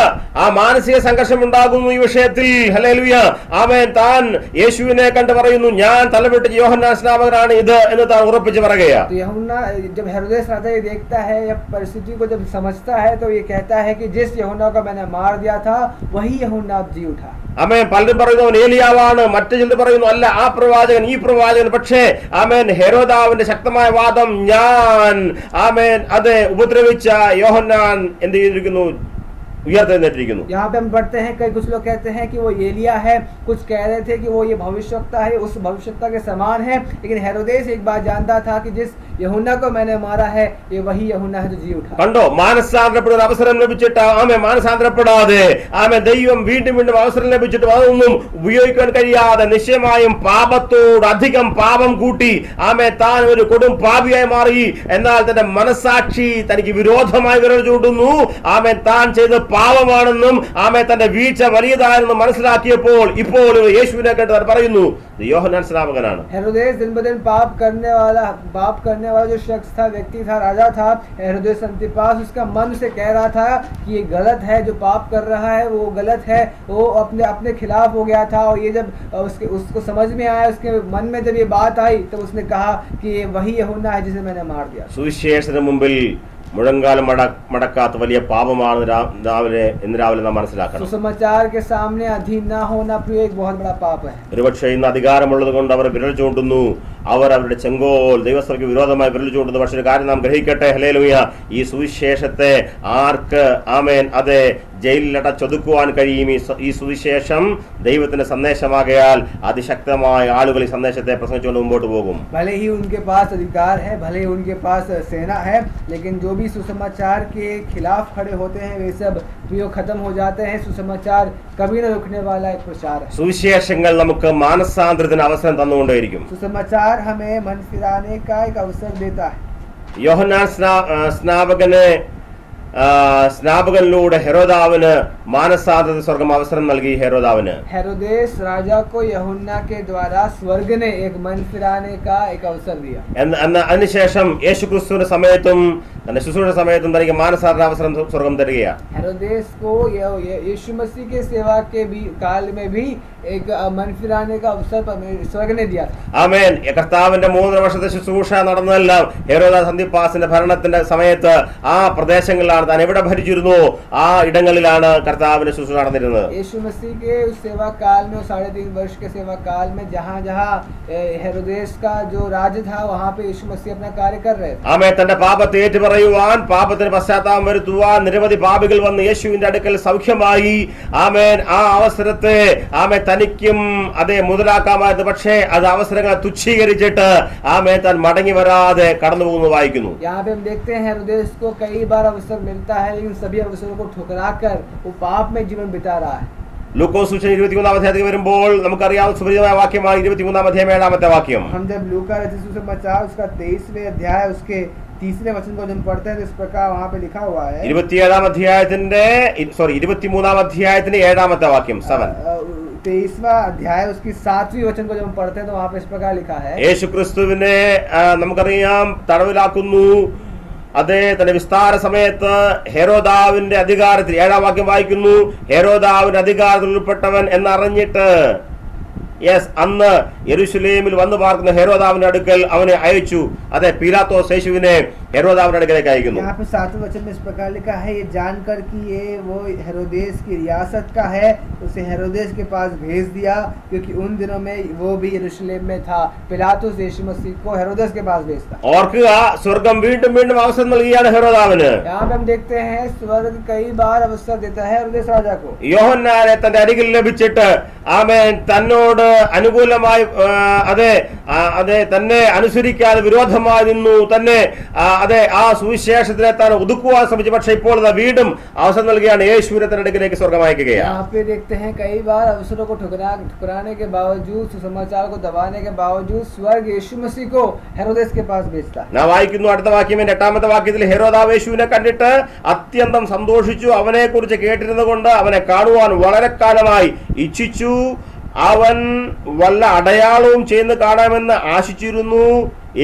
മാനസിക സംഘർഷം ഉണ്ടാകുന്നു ഈ വിഷയത്തിൽ. ഹല്ലേലൂയ, ആമേൻ. താൻ യേശുവിനെ കണ്ട് പറയുന്നു, ഞാൻ തലവെട്ടിച്ച യോഹന്നാൻ സ്നാപകനാണ് ഇത് എന്ന് താൻ ഉറപ്പിച്ച് പറയുകയാണ്. तो यूहन्ना जब हेरोदेस राजा ये देखता है या परिस्थिति को जब समझता है तो ये कहता है कि जिस यूहन्ना को मैंने मार दिया था वही यूहन्ना अब जी उठा. ആമേൻ. പലരും പറയുന്നു അവൻ ഏലിയാവാണ്, മറ്റു ചിലർ പറയുന്നു അല്ല ആ പ്രവാചകൻ ഈ പ്രവാചകൻ. പക്ഷേ ആമേൻ, ഹെരോദാവിന്റെ ശക്തമായ വാദം ഞാൻ അത് ഉപദ്രവിച്ച യോഹന്നാൻ എന്ത് ചെയ്തിരിക്കുന്നു, ഉയർത്തെഴുന്നേറ്റിരിക്കുന്നു. यहाँ पे हम पढ़ते हैं कई कुछ लोग कहते हैं कि वो एलिया है, कुछ कह रहे थे कि वो ये भविष्यवक्ता है, उस भविष्यवक्ता के समान है. लेकिन हेरोदेस एक बात जानता था कि जिस यूहन्ना को मैंने मारा है, ये वही यूहन्ना है जो जी उठा। കണ്ടോ, മാനസാന്തരപ്പെടുന്ന അവസരം ലഭിച്ചിട്ട് ആമേ മാനസാന്തരപ്പെടാതെ ആമേ ദൈവം വീണ്ടും വീണ്ടും അവസരം ലഭിച്ചിട്ട് അതൊന്നും ഉപയോഗിക്കാൻ കഴിയാതെ നിശ്ചയമായും പാപത്തോട് അധികം പാപം കൂട്ടി ആമേ താൻ ഒരു കൊടും പാപിയായി മാറി. എന്നാൽ തന്റെ മനസാക്ഷി തനിക്ക് വിരോധമായി വിരൽ ചൂണ്ടുന്നു. ആമേ താൻ ചെയ്ത് പാപമാണെന്നും ആമേ തന്റെ വീഴ്ച വലിയതാണെന്നും മനസ്സിലാക്കിയപ്പോൾ ഇപ്പോൾ യേശുവിനെ കേട്ട് താൻ പറയുന്നു യോഹന്നാൻ സ്നാപകനാണ്. हेरोदेस दिन ब दिन पाप करने वाला जो शख्स था, व्यक्ति था, राजा था, हेरोदेस अंतिपास उसका मन से कह रहा था कि ये गलत है, जो पाप कर रहा है वो गलत है, वो अपने खिलाफ हो गया था। और ये जब उसको समझ में आया, उसके मन में जब ये बात आई, तब उसने कहा कि ये वही यूहन्ना है जिसे मैंने मार दिया। സുവിശേഷത്തിന് മുമ്പിൽ മുഴങ്കാലം മടക്കാത്ത വലിയ പാപമാണ് ഇന്ന് രാവിലെ നാം മനസ്സിലാക്കണം. सुसमाचार के सामने अधीन ना होना प्रिय एक बहुत बड़ा पाप है। ഒരുപക്ഷെ ഇന്ന് അധികാരമുള്ളത് കൊണ്ട് അവർ വിരൽ ചൂണ്ടുന്നു, അവരുടെ ചെങ്കോൽ ദൈവസഭയ്ക്ക് വിരോധമായി വിരൽ ചൂണ്ടുന്നു. പക്ഷെ ഒരു കാര്യം നാം ഗ്രഹിക്കട്ടെ, ഹല്ലേലൂയ, ഈ സുവിശേഷത്തെ ആർക്ക് ആമേൻ അതെ ജയിലിലടച്ചൊതുക്കുവാൻ കഴിയും? ഈ സുവിശേഷം ദൈവത്തിന്റെ സന്ദേശമാകയാൽ അതിശക്തമായ ആളുകൾ ഈ സന്ദേശത്തെ പ്രസംഗിച്ചുകൊണ്ട് മുമ്പോട്ട് പോകും. भले ही उनके पास अधिकार है, भले ही उनके पास सेना है, लेकिन जो भी सुसमाचार के खिलाफ खड़े होते हैं वे सब प्रियो खत्म हो जाते हैं। सुसमाचार कभी न रुकने वाला एक प्रचार है। സുവിശേഷങ്ങൾ നമുക്ക് മാനസാന്തരത്തിന് അവസരം തന്നുകൊണ്ടേയിരിക്കും. सुसमाचार हमें मन फिराने का एक अवसर देता है। യോഹന്നാൻ സ്നാപകനിലൂടെ ഹെരോദാവിന് മാനസാന്തര സ്വർഗം അവസരം നൽകി. हेरोदेस राजा को यूहन्ना के द्वारा स्वर्ग ने एक मन फिराने का एक अवसर दिया। അതിനുശേഷം യേശുക്രിസ്തുവിന്റെ സമയത്തും തന്റെ ശുശ്രൂഷ സമയത്തും തനിക്ക് മാനസാന്തര അവസരം സ്വർഗം തരികയാണ്. हेरोदेस को यीशु मसीह के सेवा के भी काल में भी एक मन फिराने का अवसर स्वर्ग ने दिया था। ആമേൻ. കർത്താവിന്റെ 3 വർഷത്തെ ശുശ്രൂഷ നടന്നതെല്ലാം ഹെരോദാസ് അന്തിപ്പാസിന്റെ ഭരണത്തിന്റെ സമയത്ത് ആ പ്രദേശങ്ങളിലാണ് താൻ എവിടെ ഭരിച്ചിരുന്നു ആ ഇടങ്ങളിലാണ് കർത്താവിന്റെ ശുശ്രൂഷ നടന്നിരുന്നത്. यीशु मसीह के उस सेवा काल में 3.5 वर्ष के सेवा काल में जहाँ हेरोदेस का जो राज्य था वहाँ पे यीशु मसीह अपना कार्य कर रहे थे। ആമേൻ. തന്റെ പാപത്തെ ഏറ്റുപറയുവാൻ, പാപത്തിന് പശ്ചാത്താപം വരുത്തുവാൻ നിരവധി പാപികൾ വന്ന് യേശുവിന്റെ അടുക്കൽ സൗഖ്യമായി. ആമേൻ. ആ അവസരത്തെ ആമേൻ തനിക്കും അതേ മുതലാക്കാമായിരുന്നു. പക്ഷേ അത് അവസരങ്ങളെ തുച്ഛീകരിച്ചിട്ട് ആമേൻ താൻ മടങ്ങി വരാതെ കടന്നു പോകുന്നത് വായിക്കുന്നു. यहाँ पे हम देखते हैं हेरोदेस को कई बार अवसर मिलता है, लेकिन सभी अवसरों को ठुकराकर वो पाप में जीवन बिता रहा है। ലൂക്കോസ് സുവിശേഷം 23 അധ്യായത്തിൽ വരുമ്പോൾ നമുക്കറിയാവുന്ന സുപരിചിതമായ വാക്യമാണ് 23 അധ്യായം 7-ാമത്തെ വാക്യം. हम जब लूका रचित सुसमाचार उसका 23वें अध्याय उसके 30वें वचन को जब पढ़ते हैं तो इस प्रकार वहाँ पे लिखा हुआ है. 23 അധ്യായത്തിന്റെ 23 അധ്യായത്തിന്റെ 7-ാമത്തെ വാക്യം 7. 23वां अध्याय उसकी 7वीं वचन को जब हम पढ़ते हैं तो वहाँ पे इस प्रकार लिखा है. യേശുക്രിസ്തുവിനെ നമുക്കറിയാം തടവിലാക്കുന്നു. അതേ തന്റെ വിസ്താര സമയത്ത് ഹെരോദാവിന്റെ അധികാരത്തിൽ 7-ാം വാക്യം വായിക്കുന്നു. ഹെരോദാവിന്റെ അധികാരത്തിൽ ഉൾപ്പെട്ടവൻ എന്നറിഞ്ഞിട്ട് അന്ന് യെരുശലേമിൽ വന്നു പാർക്കുന്ന ഹെരോദാവിന്റെ അടുക്കൽ അവനെ അയച്ചു. അതെ, പീലാത്തോസ് യേശുവിനെ हेरोदाव के आएगी। यहाँ पे 7वें वचन में इस प्रकार लिखा है, ये जानकर कि ये वो हेरोदेस की रियासत का है, उसे हेरोदेस के पास भेज दिया, क्योंकि उन दिनों में वो भी यरूशलेम में था। पिलातुस यीशु मसीह को हेरोदेस के पास भेजता। और स्वर्गम വീണ്ടും വീണ്ടും അവസരം നൽകിയാണ് ഹെരോദാവിന്। यहाँ पे हम देखते हैं स्वर्ग कई बार अवसर देता है हेरोदेस राजा को। യോഹന്നാനെ തന്റെ അരികിൽ ലഭിച്ചിട്ട് ആമേൻ തന്നോട് അനുകൂലമായി അതെ തന്നെ അനുസരിക്കാതെ വിരോധമായി നിന്നു, തന്നെ അതെ ആ സുവിശേഷത്തിനെ താൻ ഒതുക്കുവാൻ ശ്രമിച്ചു. പക്ഷേ ഇപ്പോൾ വീണ്ടും അവസരം നൽകിയാണ് യേശുവിനെ തന്റെ അടുക്കിലേക്ക് സ്വർഗ്ഗം അയക്കുകയാണ്। यहाँ पे देखते हैं कई बार अवसरों को ठुकराने के बावजूद, सुसमाचार को दबाने के बावजूद स्वर्ग यीशु मसीह को हेरोदेस के पास भेजता है। നാം വായിക്കുന്നു അടുത്ത വാക്യം 8-ാമത്തെ വാക്യത്തിൽ, ഹെരോദാവ് യേശുവിനെ കണ്ടിട്ട് അത്യന്തം സന്തോഷിച്ചു, അവനെ കുറിച്ച് കേട്ടിരുന്നത് കൊണ്ട് അവനെ കാണുവാൻ വളരെ കാലമായി ഇച്ഛിച്ചു, അവൻ വല്ല അടയാളവും ചെയ്യുന്ന കാണാമെന്ന് ആശിച്ചിരുന്നു.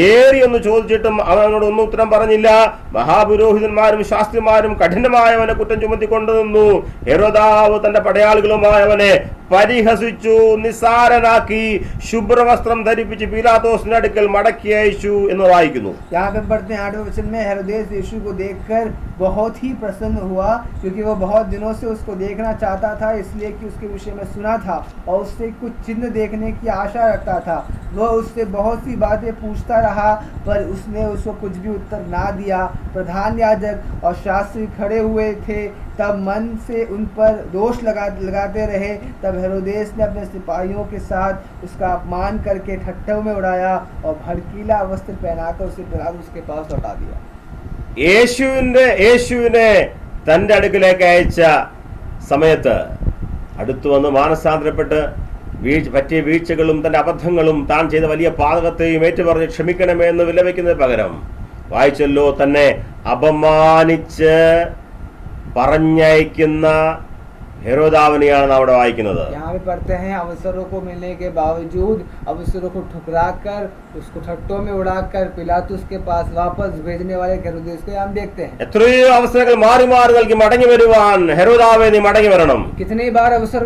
ഏറിയൊന്ന് ചോദിച്ചിട്ടും അവനോട് ഒന്നും ഉത്തരം പറഞ്ഞില്ല. മഹാപുരോഹിതന്മാരും ശാസ്ത്രിമാരും കഠിനമായവനെ കുറ്റം ചുമത്തിക്കൊണ്ടു നിന്നു. ഹെരോദാവ് തന്റെ പടയാളികളുമായി അവനെ പരിഹസിച്ചു, നിസ്സാരനാക്കി, ശുഭ്രവസ്ത്രം ധരിപ്പിച്ച് പീലാത്തോസിന്റെ അടുക്കൽ മടക്കി അയച്ചു എന്ന് വായിക്കുന്നു। यहाँ पे पढ़ते हैं 8वें वचन में, हेरोदेस यीशु को देखकर बहुत ही प्रसन्न हुआ, क्योंकि वो बहुत दिनों से उसको देखना चाहता था, इसलिए कि उसके विषय में सुना था और उससे कुछ चिन्ह देखने की आशा रखता था। वो उससे बहुत सी बातें पूछता रहा, पर उसने उसको कुछ भी उत्तर ना दिया। प्रधान याजक और शास्त्री खड़े हुए थे, तब मन से उन पर दोष लगाते रहे। तब तब हेरोदेस ने अपने सिपाहियों के साथ उसका अपमान करके ठट्ठों में उड़ाया और भड़कीला वस्त्र पहनाकर उसे पिलातुस उसके पास लौटा दिया। യേശുവിനെ തന്റെ അടുക്കിലേക്ക് അയച്ച സമയത്ത് അടുത്തു വന്ന് മാനസാന്തരപ്പെട്ട് പറ്റിയ വീഴ്ചകളും തന്റെ അബദ്ധങ്ങളും താൻ ചെയ്ത വലിയ പാതകത്തെയും ഏറ്റുപറഞ്ഞ് ക്ഷമിക്കണമേ എന്ന് വിലപിക്കുന്നതിന് പകരം വായിച്ചല്ലോ, തന്നെ അപമാനിച്ച് പറഞ്ഞയക്കുന്ന हेरोदावनियाണ് അവിടെ വായിക്കുന്നത്. यहाँ पे पढ़ते हैं अवसरों को मिलने के बावजूद अवसरों को ठुकराकर उसको ठट्टों में उड़ाकर पिलातुस के पास वापस भेजने वाले हेरोदेस को हम देखते हैं। എത്രയോ അവസരങ്ങൾ മാറി മാറി നൽകി മടങ്ങി വരുവാൻ ഹെരോദാവേ നീ മടങ്ങി വരണം. कितनी बार अवसर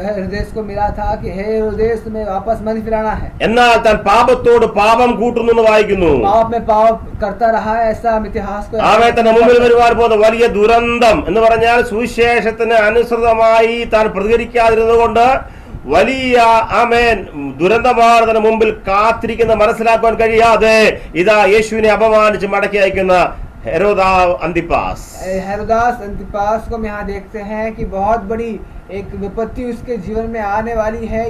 हेरोदेस को मिला था कि हे हेरोदेस तुम्हें वापस मन फिराना है, എന്നാൽ താൻ പാപത്തോട് പാപം കൂട്ടുന്നു എന്ന് വായിക്കുന്നു. पाप में पाप करता रहा है, ऐसा हम इतिहास को ആമേ തന്റെ മുമ്പിൽ വരുവാൻ പോകുന്ന വലിയ ദുരന്തം എന്ന് പറഞ്ഞാൽ സുവിശേഷത്തിന് അനുസൃതമായി താൻ പ്രതികരിക്കാതിരുന്നതുകൊണ്ട് വലിയ ആമേൻ ദുരന്തമാണ് തന്റെ മുമ്പിൽ കാത്തിരിക്കുന്ന മനസ്സിലാക്കാൻ കഴിയാതെ ഇതാ യേശുവിനെ അപമാനിച്ച് മടക്കി അയക്കുന്ന हेरोदाव अंतिपास को हम यहाँ देखते हैं कि बहुत बड़ी एक विपत्ति उसके जीवन में आने वाली है।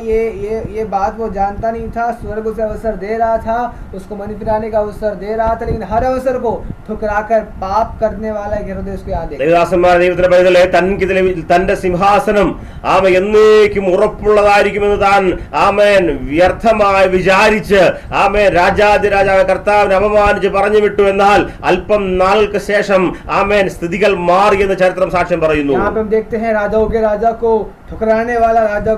ये बात वो जानता नहीं था। स्वर्ग उसे अवसर दे रहा था, उसको मन फिराने का अवसर दे रहा था, लेकिन हर अवसर को ठुकराकर पाप करने वाला हेरोदेस को यहाँ देखते തന്റെ സിംഹാസനം ആമ എന്നേക്കും ഉറപ്പുള്ളതായിരിക്കുമെന്ന് താൻ ആമേൻ വ്യർത്ഥമായി വിചാരിച്ച് ആമേൻ രാജാതിരാജാവ് കർത്താവിനെ അപമാനിച്ച് പറഞ്ഞു വിട്ടു. എന്നാൽ അല്പം നാൾക്ക് ശേഷം ആമേൻ സ്ഥിതികൾ മാറിയെന്ന് ചരിത്രം സാക്ഷ്യം പറയുന്നു. राजाओं के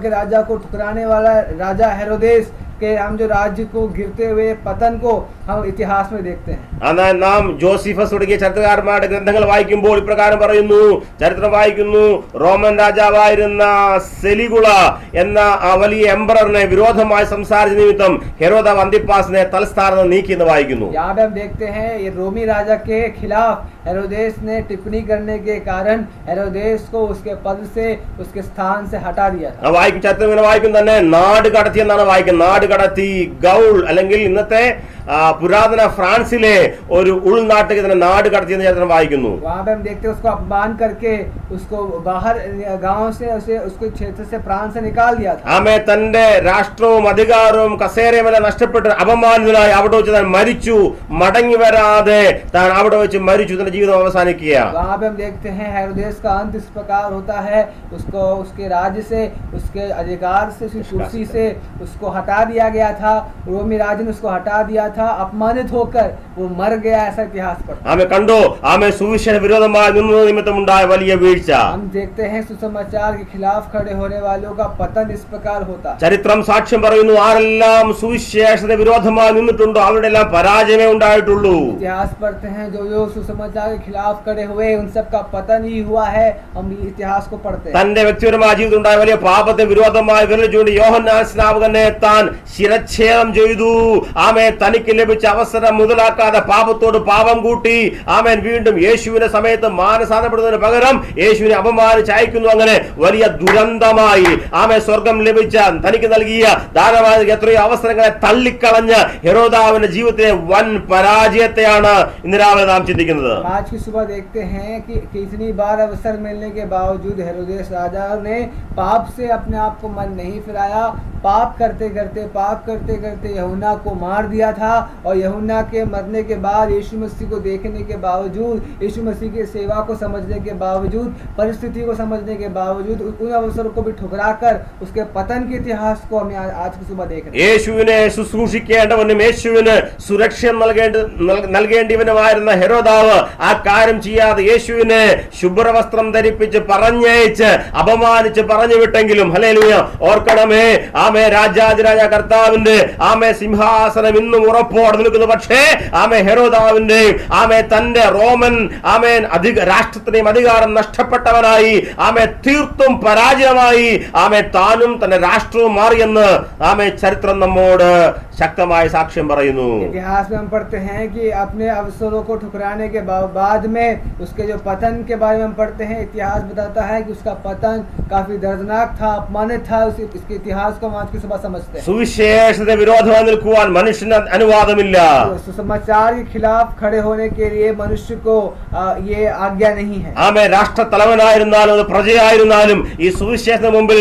राजा को ठुकराने वाला राजा हेरोदेस के हम जो राज्य को गिरते हुए पतन को हम इतिहास में देखते हैं. നാം ജോസിഫസ് തുടങ്ങിയ ചരിത്രകാരന്മാരുടെ ഗ്രന്ഥങ്ങൾ വായിക്കുമ്പോൾ ഇപ്രകാരം പറയുന്നു. ചരിത്രം വായിക്കുന്നു, റോമൻ രാജാവായിരുന്ന സെലിഗുള എന്ന ആ വലിയ എംപററിനെ വിരോധമായി സംസാരിച്ച നിമിത്തം ഹെരോദാവ് അന്തിപ്പാസിനെ തലസ്ഥാനത്ത് നീക്കി എന്ന് വായിക്കുന്നു. यहाँ पे हम देखते हैं ये रोमी राजा के खिलाफ हेरोदेस ने टिप्पणी करने के कारण हेरोदेस को उसके पद से उसके स्थान से हटा दिया था. വായിക്കും ചരിത്രം ഇങ്ങനെ വായിക്കും തന്നെ നാട് കടത്തി എന്നാണ് വായിക്കുന്നത്. നാട് കടത്തി ഗൗൾ അല്ലെങ്കിൽ ഇന്നത്തെ പുരാതന ഫ്രാൻസിലെ ഒരു ഉൾനാട്ടിൽ തന്നെ നാട് കടത്തി എന്ന് ചരിത്രം വായിക്കുന്നു. वहाँ पे हम देखते हैं उसको अपमान करके उसको बाहर गांव से उसको क्षेत्र से प्रांत से निकाल दिया था. ആമേ തന്റെ രാഷ്ട്രവും അധികാരവും കസേരയും എല്ലാം നഷ്ടപ്പെട്ട് അപമാനിതനായി അവിടെ വെച്ച് താൻ മരിച്ചു. മടങ്ങി വരാതെ താൻ അവിടെ വെച്ച് മരിച്ചു. തന്റെ ജീവിതം അവസാനിക്കുക. वहाँ पे हम देखते हैं हेरोदेस का अंत इस प्रकार होता है, उसको उसके राज्य से उसके अधिकार से उसकी कुर्सी से उसको हटा दिया गया था. रोमी राज ने उसको हटा दिया था. अपमानित होकर वो मर गया, ऐसा इतिहास पढ़ते हैं. ആമേ കണ്ടോ, ആമേ സുവിശേഷ വിരോധമായി നിന്ന നിമിത്തമുണ്ടായ വലിയ വീഴ്ച. हम देखते हैं सुसमाचार के खिलाफ खड़े होने वालों का पतन इस प्रकार होता. ചരിത്രം സാക്ഷ്യം പറയുന്നു, ആരെല്ലാം സുവിശേഷത്തിന് വിരോധമായി നിന്നിട്ടുണ്ടോ അവരുടെ എല്ലാം പരാജയമേ ഉണ്ടായിട്ടുള്ളൂ. इतिहास पढ़ते हैं जो सुसमाचार के खिलाफ खड़े हुए उन सब का पतन ही हुआ है. हम इतिहास को पढ़ते हैं. തന്റെ വ്യക്തിപരമായ ജീവിതത്തിൽ ഉണ്ടായ വലിയ പാപത്തെ വിരോധമായി വിരൽ ചൂണ്ടി യോഹന്നാൻ സ്നാപകനെ താൻ ശിരച്ഛേദം ചെയ്തു. ആമേ തനിക്ക് ലഭിച്ച അവസരം മുതലാക്കാതെ പാപത്തോട് പാപം കൂട്ടി. ആമേൻ വീണ്ടും യേശുവിന്റെ സമയത്ത് മാനസാന്തരപ്പെടുന്നതിന് പകരം യേശുവിനെ അപമാനിച്ച് അയക്കുന്നു. അങ്ങനെ വലിയ ദുരന്തമായി ആമേ സ്വർഗം ലഭിച്ച തനിക്ക് നൽകിയ ധാരാളമായ എത്രയോ അവസരങ്ങളെ തള്ളിക്കളഞ്ഞ ഹെരോദാവിന്റെ ജീവിതത്തിലെ വൻ പരാജയത്തെയാണ് ഇന്ന് രാവിലെ നാം ചിന്തിക്കുന്നത്. आज की सुबह देखते हैं कि कितनी बार अवसर मिलने के बावजूद हेरोदेस राजा ने पाप से अपने आप को मन नहीं फिराया. पाप करते करते यूहन्ना को मार दिया था. और यूहन्ना के मरने के बाद यीशु मसीह को देखने के बावजूद, यीशु मसीह की सेवा को समझने के बावजूद, परिस्थिति को समझने के बावजूद उन अवसरों को भी ठुकराकर उसके पतन के इतिहास को हम आज की सुबह देख रहे हैं. യേശുവിനെ ശുശ്രൂഷിക്കേണ്ടവനും യേശുവിന് സുരക്ഷ നൽകേണ്ടിവനുമായിരുന്ന ഹെരോദാവ് ആ കാര്യം ചെയ്യാതെ യേശുവിനെ ശുഭ്രവസ്ത്രം ധരിപ്പിച്ച് പറഞ്ഞയച്ച് അപമാനിച്ച് പറഞ്ഞു വിട്ടെങ്കിലും ഹല്ലേലൂയ ഓർക്കണമേ, ആമേ രാജാതിരാജ കർത്താവിന്റെ ആമേ സിംഹാസനം ഇന്നും ഉറപ്പോടെ നിൽക്കുന്നു. പക്ഷേ ആമേ ഹെരോദാവിന്റെയും ആമേ തന്റെ റോമൻ ആമേൻ രാഷ്ട്രത്തിന്റെയും അധികാരം നഷ്ടപ്പെട്ടവനായി ആമേ തീർത്തും പരാജയമായി ആമേ താനും തന്റെ രാഷ്ട്രവും മാറിയെന്ന് ആമേ ചരിത്രം നമ്മോട് ശക്തമായ സാക്ഷ്യം പറയുന്നു. इतिहास में हम पढ़ते हैं कि अपने अवसरों को ठुकराने के बाद में उसके जो पतन के बारे में हम पढ़ते हैं. इतिहास बताता है कि उसका पतन काफी दर्दनाक था, अपमानित था. इसके इतिहास को हम आज की सुबह समझते हैं. സുവിശേഷത്തെ വിരോധമായി നിൽക്കുവാൻ മനുഷ്യന് അനുവാദമില്ല. सुसमाचार के खिलाफ खड़े होने के लिए मनुष्य को ये आज्ञा नहीं है. ആമേ രാഷ്ട്ര തലവനായിരുന്നാലും പ്രജയായിരുന്നാലും ഈ സുവിശേഷത്തിന് മുമ്പിൽ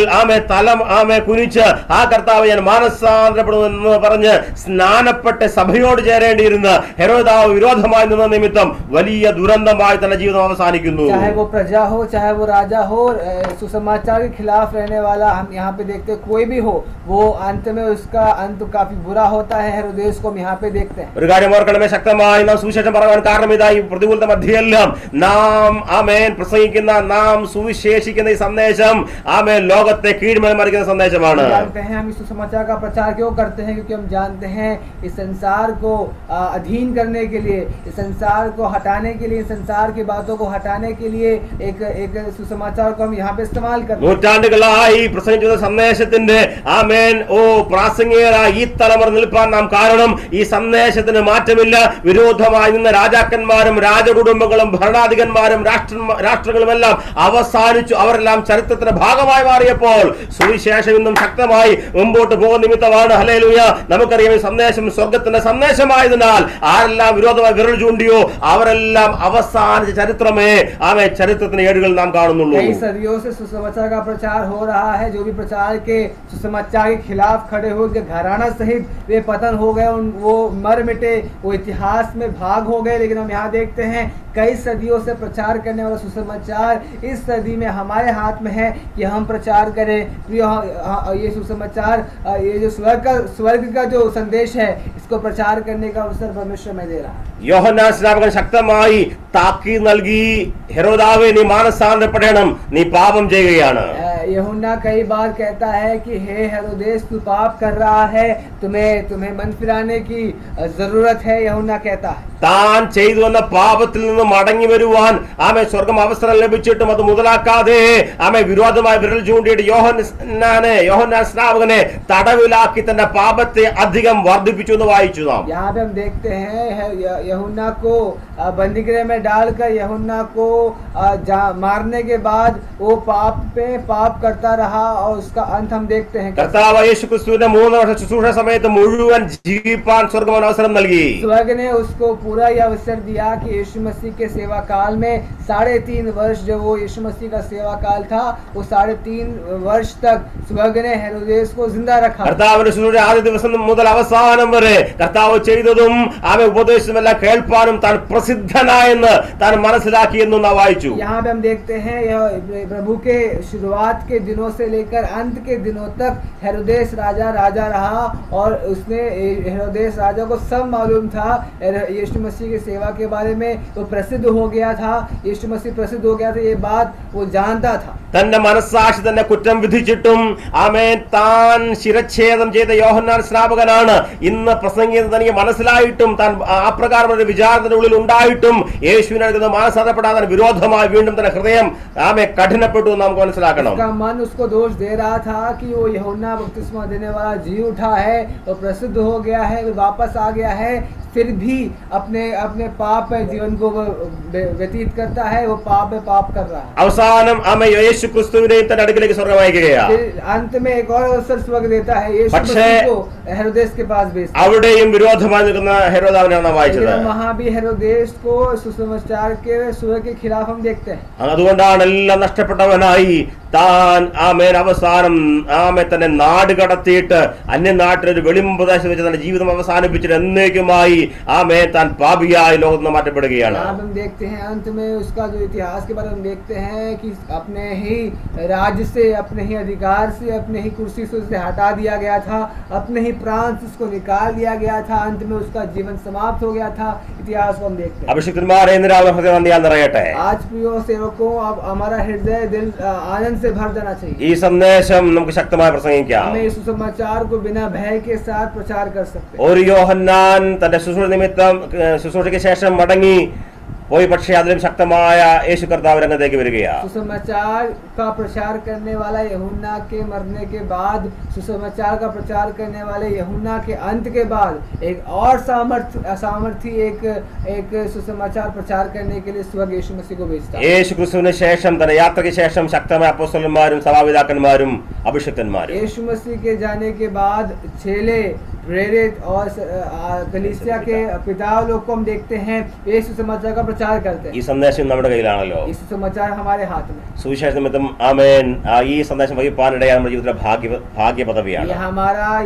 ആമേ കുനിച്ച് ആ കർത്താവ് ഞാൻ മാനസാന്തരപ്പെടുമെന്ന് പറഞ്ഞ് സ്നാനപ്പെട്ട് സഭയോട് ചേരേണ്ടിയിരുന്ന ഹെരോദാവ് വിരോധമായി നിന്ന നിമിത്തം വലിയ ദുരന്തമായി തന്റെ ജീവിതം അവസാനിക്കുന്നു. चाहे वो प्रजा हो, चाहे वो राजा हो, सुसमाचार के खिलाफ रहने वाला हम यहाँ पे देखते हैं, कोई भी हो, वो अंत में उसका अंत काफी बुरा होता है. हेरोदेस को हम यहाँ पे देखते हैं. ഒരു കാര്യം ഓർക്കണമേ, ശക്തമായി നാം സുവിശേഷം പറയാൻ കാരണം ഇതായി പ്രതികൂല മധ്യയെല്ലാം നാം ആമേൻ പ്രസംഗിക്കുന്ന, നാം സുവിശേഷിക്കുന്ന ഈ സന്ദേശം ആമേൻ ലോകത്തെ കീഴ്മേൽ മറിക്കുന്ന സന്ദേശമാണ്. जानते हैं हम इस सुसमाचार का प्रचार क्यों करते हैं? क्योंकि हम जानते हैं इस संसार को अधीन करने के लिए, इस संसार को हटाने के लिए, संसार की बातों को हटाने के लिए एक सुसमाचार को हम यहाँ पे इस्तेमाल करते हैं. നൂറ്റാണ്ടുകളായി പ്രസംഗിച്ച സന്ദേശത്തിന്റെ ആമേൻ പ്രാസംഗികരായി ഈ തലമുറ നിൽപ്പാൻ നാം കാരണം ഈ സന്ദേശത്തിന് മാറ്റമില്ല. വിരോധമായി നിന്ന രാജാക്കന്മാരും രാജകുടുംബങ്ങളും ഭരണാധികന്മാരും രാഷ്ട്രങ്ങളുമെല്ലാം അവസാനിച്ചു. അവരെല്ലാം ചരിത്രത്തിന്റെ ഭാഗമായി മാറിയപ്പോൾ സുവിശേഷം ഇന്നും ശക്തമായി മുമ്പോട്ട് പോകുന്ന നിമിത്തമാണ്. ഹല്ലേലൂയ. നമുക്കറിയാം ഈ സന്ദേശം സ്വർഗത്തിന്റെ സന്ദേശമായതിനാൽ ആരെല്ലാം വിരോധമായി വിരൽ ചൂണ്ടിയോ അവരെല്ലാം അവസാനിച്ച ചരിത്രമേ ആമേ ചരിത്രത്തിന്റെ ഏടുകൾ നാം കാണുന്നുള്ളൂ. कई सदियों से सुसमाचार का प्रचार हो रहा है. जो भी प्रचार के सुसमाचार के खिलाफ खड़े हो गए, घराना सहित वे पतन हो गए, वो मर मिटे, वो इतिहास में भाग हो गए. लेकिन हम यहाँ देखते हैं कई सदियों से प्रचार करने वाला सुसमाचार इस सदी में हमारे हाथ में है कि हम प्रचार करें. ये सुसमाचार, ये जो स्वर्ग का जो संदेश है, इसको प्रचार करने का अवसर परमेश्वर में दे रहा है. യോഹന്നാൻ സ്നാപകൻ ശക്തമായി താക്കീത് നൽകി, ഹെരോദാവേ നീ മാനസാന്തരപ്പെടണം, നീ പാപം ചെയ്യുകയാണ്. यूहन्ना कई बार कहता है कि हे हेरोदेस, तू पाप कर रहा है, तुम्हें मन फिराने की जरूरत है. यूहन्ना कहता है താൻ ചെയ്തു വന്ന പാപത്തിൽ നിന്ന് മടങ്ങി വരുവാൻ ആമേ സ്വർഗം അവസരം ലഭിച്ചിട്ടും അത് മുതലാക്കാതെ ആമേ വിരോധമായി വിരൽ ചൂണ്ടിയിട്ട് യോഹന്നാൻ സ്നാപകനെ തടവിലാക്കി തന്റെ പാപത്തെ അധികം വർദ്ധിപ്പിച്ചു എന്ന് വായിച്ചു നാം. यहाँ पे हम देखते हैं यूहन्ना को बंदीगृह में डालकर यूहन्ना को मारने के बाद वो पाप करता रहा और उसका अंत हम देखते हैं. കർത്താവ് യേശുക്രിസ്തുവിന്റെ 3 വർഷ ശുശ്രൂഷ സമയത്ത് മുഴുവൻ ജീവിപ്പാൻ സ്വർഗം അവസരം നൽകി. स्वर्ग ने उसको पूरा यह अवसर दिया कि यीशु मसीह के सेवा काल में 3.5 वर्ष जब वो यीशु मसीह का सेवा काल था, वो 3.5 वर्ष तक स्वर्ग ने हेरोदेस को जिंदा रखा. കർത്താവിന്റെ ശുശ്രൂഷ ആദ്യ ദിവസം മുതൽ അവസാനം വരെ കർത്താവ് ചെയ്തതും ആമേ ഉപദേശമെല്ലാം കേൾപ്പാനും താൻ പ്രസിദ്ധനായെന്ന് താൻ മനസ്സിലാക്കിയെന്നും നാം വായിച്ചു. यहाँ पे हम देखते हैं यह प्रभु के शुरुआत के दिनों से लेकर अंत के दिनों तक हेरोदेस राजा रहा और उसने हेरोदेस राजा को सब मालूम था. यीशु मसीह की सेवा के बारे में वो प्रसिद्ध हो गया था. यीशु मसीह प्रसिद्ध हो गया था, ये बात वो जानता था. തന്റെ മനസ്സാക്ഷി തന്നെ കുറ്റം വിധിച്ചിട്ടും ആമേൻ താൻ ശിരച്ഛേദം ചെയ്ത യോഹന്നാൻ സ്നാപകനാണ് ഇന്ന് പ്രസംഗിക്കുന്നത് തനിക്ക് മനസ്സിലായിട്ടും താൻ അപ്രകാരം ഒരു വിചാരത്തിന്റെ ഉള്ളിൽ ഉണ്ടായിട്ടും യേശുവിനെ മാനസാന്തരപ്പെടാതെ വിരോധമായി വീണ്ടും തന്നെ ഹൃദയം ആമേ കഠിനപ്പെട്ടു നമുക്ക് മനസ്സിലാക്കണം. उसका मन उसको दोष दे रहा था कि वो यूहन्ना बपतिस्मा देने वाला जी उठा है, वो प्रसिद्ध हो गया है, वो वापस आ गया है, फिर भी अपने पाप जीवन को व्यतीत करता है, वो पाप कर रहा है. അവസാനം ആമേ യേശു ക്രിസ്തുവിനെ തന്റെ അടുക്കലേക്ക് സ്വർഗ്ഗം അയക്കുകയാണ്. अंत में एक और अवसर स्वर्ग देता है, यीशु मसीह को हेरोदेस के पास भेजता है. അവിടെയും വിരോധമായി നിൽക്കുന്ന ഹെരോദാവിനെയാണ് നാം വായിച്ചത്. वहां भी हेरोदेस को सुसमाचार के स्वर्ग के खिलाफ हम देखते हैं. അതുകൊണ്ടാണ് എല്ലാം നഷ്ടപ്പെട്ടവനായി താൻ ആമേൻ അവസാനം തന്നെ നാട് കടത്തിയിട്ട് അന്യനാട്ടിലൊരു വെളിമ്പ്രദേശത്ത് വെച്ച് തന്റെ ജീവിതം അവസാനിപ്പിച്ചിട്ട് എന്നേക്കുമായി ആമേൻ താൻ പാപിയായി ലോകത്ത് നിന്ന് മാറ്റപ്പെടുകയാണ്. हम देखते हैं अंत में उसका जो इतिहास के बारे में देखते हैं कि अपने ही राज्य से, अपने ही अधिकार से, अपने ही कुर्सी से उसे हटा दिया गया था, अपने ही प्राण से उसको निकाल दिया गया था. अंत में उसका जीवन समाप्त हो गया था. इतिहास को हम देखते हैं. അഭിഷിക്തന്മാരെ ഹൃദയം നിറയട്ടെ. आज प्रिय सेवकों, अब हमारा हृदय दिल आनंद से भर जाना चाहिए. ഈ സന്ദേശം നമുക്ക് ശക്തമായി പ്രസംഗിക്കാം. हमें इस सुसमाचार को बिना भय के साथ प्रचार कर सकते हैं. ഒരു യോഹന്നാൻ തന്റെ ശുശ്രൂഷ നിമിത്തം ശുശ്രൂഷയ്ക്ക് ശേഷം മടങ്ങി പോയി പക്ഷേ അതിലും ശക്തമായ യേശു കർത്താവ് രംഗത്തേക്ക് വരികയാണ്. सुसमाचार का प्रचार करने वाला यूहन्ना के मरने के बाद, सुसमाचार का प्रचार करने वाले यूहन्ना के अंत के बाद एक और सामर्थी एक सुसमाचार प्रचार करने के लिए स्वर्ग यीशु मसीह को भेजता है। യേശു ക്രിസ്തുവിന് ശേഷം തന്റെ യാത്രയ്ക്ക് ശേഷം ശക്തമായ അപ്പോസ്തലന്മാരും സഭാപിതാക്കന്മാരും അഭിഷിക്തന്മാരും यीशु मसीह के जाने के बाद चेले, प्रेरित और कलीसिया के पिता लोग को हम देखते हैं ये सुसमाचार का प्रचार करते ഈ हैं। സന്ദേശം നമ്മുടെ കയ്യിലാണല്ലോ. ये सुसमाचार हमारे हाथ में, സുവിശേഷ നിമിത്തം ആമേൻ ഈ സന്ദേശം വഹിപ്പാനിടയായ നമ്മുടെ ജീവിതത്തിലെ ഭാഗ്യ പദവിയാണ്.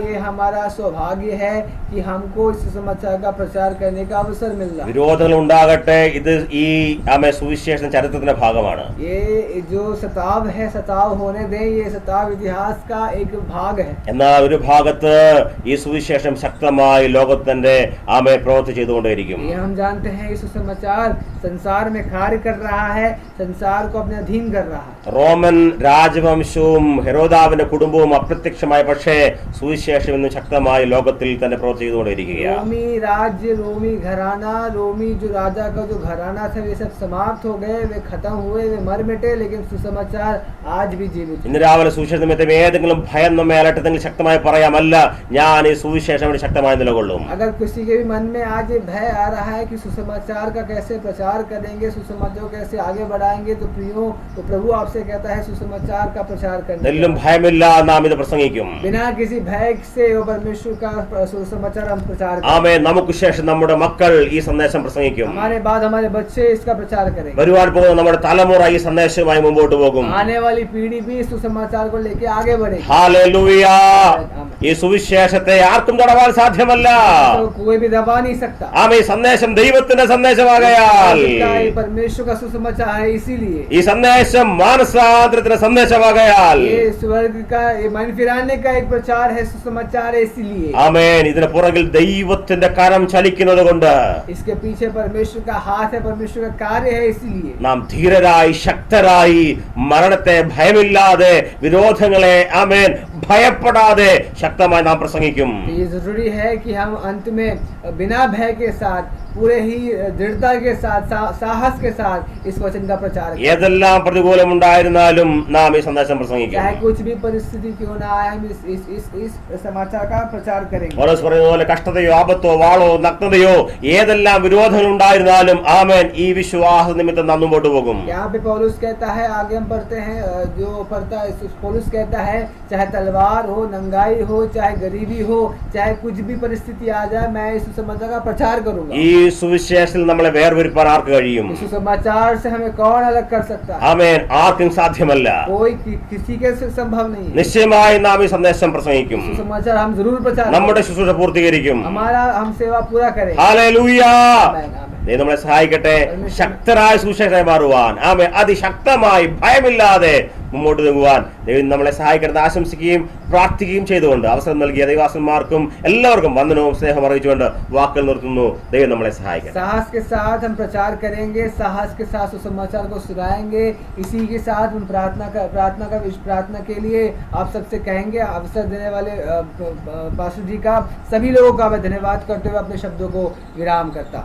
ये हमारा सौभाग्य है कि हमको इस सुसमाचार का प्रचार करने का अवसर मिल रहा है। വിരോധങ്ങൾ ഉണ്ടാകട്ടെ, ഇത് ഈ ആമേ സുവിശേഷ ചരിത്രത്തിന്റെ ഭാഗമാണ്. ये जो सताव है, सताव होने दें, ये सताव इतिहास का एक भाग है। എന്നാൽ ഒരു ഭാഗത്ത് ഈ സുവിശേഷം ശക്തമായി ലോകത്തിന്റെ ആമേ പ്രവൃത്തി ചെയ്തുകൊണ്ടേയിരിക്കും. ये हम जानते हैं ये सुसमाचार संसार में कार्य कर रहा है, संसार को अपने अधीन कर रहा है। റോമൻ രാജവംശവും ഹെരോദാവിന്റെ കുടുംബവും അപ്രത്യക്ഷമായ പക്ഷേ സുവിശേഷം ഇന്ന് ശക്തമായി ലോകത്തിൽ തന്നെ പ്രവൃത്തി ചെയ്തുകൊണ്ടിരിക്കുകയാണ്. रोमी राज्य, रोमी घराना, रोमी जो राजा का जो घराना था, वे सब समाप्त हो गए, वे खत्म हुए, वे मर मिटे, लेकिन सुसमाचार आज भी जीवित है। ഇന്ന് രാവിലെ സുവിശേഷ നിമിത്തം ഏതെങ്കിലും ഭയം നമ്മെ അലട്ടുന്നെങ്കിൽ ശക്തമായി പറയാമല്ല, ഞാൻ ഈ സുവിശേഷം വേണ്ടി ശക്തമായി നിലകൊള്ളും. अगर किसी के भी मन में आज ये भय आ रहा है कि सुसमाचार का कैसे प्रचार करेंगे, सुसमाचार को कैसे आगे बढ़ाएंगे, तो प्रियो, तो प्रभु आपसे कहता है सुसमाचार का प्रचार करने തെല്ലും ഭയമില്ല, നാം ഇത് പ്രസംഗിക്കും. बिना किसी भय से वो परमेश्वर का सुसमाचार हम प्रचार करें। ആമേ നമുക്ക് ശേഷം നമ്മുടെ മക്കൾ ഈ സന്ദേശം പ്രസംഗിക്കും. हमारे बाद हमारे बच्चे इसका प्रचार करेंगे। വരുവാൻ പോകുന്ന നമ്മുടെ തലമുറ ഈ സന്ദേശവുമായി മുമ്പോട്ട് പോകും. आने वाली पीढ़ी भी सुसमाचार को लेके आगे बढ़ेगी। ഹല്ലേലൂയ. ഈ സുവിശേഷത്തെ ആർക്കും തടവാൻ സാധ്യമല്ല. तो कोई भी दबा नहीं सकता। ആമേ ഈ സന്ദേശം ദൈവത്തിന്റെ സന്ദേശമാകയാൽ, ये परमेश्वर का सुसमाचार है, इसीलिए ഈ സന്ദേശം മാനസാന്തരത്തിന്റെ സന്ദേശമാകയാൽ, ये स्वर्ग का, ये मन फिराने का एक प्रचार है, सुसमाचार है, इसीलिए ആമേൻ ഇതിന് പുറകിൽ ദൈവത്തിന്റെ കരം ചലിക്കുന്നത് കൊണ്ട് इसके पीछे परमेश्वर का हाथ है, परमेश्वर का कार्य है, इसीलिए നാം ധീരരായി ശക്തരായി മരണത്തെ ഭയമില്ലാതെ വിരോധങ്ങളെ ആമേൻ ഭയപ്പെടാതെ ശക്തമായി നാം പ്രസംഗിക്കും. तो ये जरूरी है कि हम अंत में बिना भय के साथ, पूरे ही दृढ़ता के साथ, साहस के साथ इस वचन का प्रचार करें। ഏതെല്ലാം പ്രതികൂലമുണ്ടായിരുന്നാലും നാം ഈ സന്ദേശം പ്രസംഗിക്കും. चाहे कुछ भी परिस्थिति क्यों ना आए, हम इस समाचार का प्रचार करेंगे। പൗലോസ് പറയുന്ന പോലെ കഷ്ടതയോ ആപത്തോ വാളോ നഗ്നതയോ ഏതെല്ലാം വിരോധങ്ങൾ ഉണ്ടായിരുന്നാലും ആമേൻ ഈ വിശ്വാസ നിമിത്തം നാം മുമ്പോട്ട് പോകും. यहाँ पे पौलुस कहता है, आगे हम पढ़ते हैं, जो पढ़ता है पौलुस कहता है, चाहे तलवार हो, नंगाई हो, चाहे गरीबी हो, चाहे कुछ भी परिस्थिति आ जाए, मैं इस समाचार का प्रचार करूंगा। ഈ സുവിശേഷത്തിൽ നമ്മളെ വേർതിരിപ്പാൻ ആർക്ക് കഴിയും? इस समाचार से हमें कौन अलग कर सकता है? ആമേൻ ആർക്കും സാധ്യമല്ല. कोई किसी के से संभव नहीं है। നിശ്ചയമായി നാം ഈ സന്ദേശം പ്രസംഗിക്കും. सुसमाचार हम जरूर प्रचार നമ്മുടെ ശുശ്രൂഷ പൂർത്തീകരിക്കും. हमारा हम सेवा पूरा करें। ഹല്ലേലൂയ. आमीन, आमीन। ദൈവം നമ്മളെ സഹായിക്കട്ടെ ശക്തരായ സുവിശേഷകരായി മാറുവാൻ, ആമേൻ അതിശക്തമായി ഭയമില്ലാതെ മുമ്പോട്ട് നീങ്ങുവാൻ ദൈവം നമ്മളെ സഹായിക്കട്ടെ ആശംസിക്കുകയും പ്രാർത്ഥിക്കുകയും ചെയ്തുകൊണ്ട് അവസരം നൽകിയ ദൈവദാസന്മാർക്കും എല്ലാവർക്കും വന്ദനവും സ്നേഹം അറിയിച്ചുകൊണ്ട് വാക്കുകൾ നിർത്തുന്നു. ദൈവം നമ്മളെ സഹായിക്കട്ടെ. साहस के साथ हम प्रचार करेंगे, साहस के साथ सुसमाचार को सुनाएंगे। इसी के साथ हम प्रार्थना के लिए आप सबसे कहेंगे, अवसर देने वाले पास्टर जी का, सभी लोगों का मैं धन्यवाद करते हुए अपने शब्दों को विराम करता।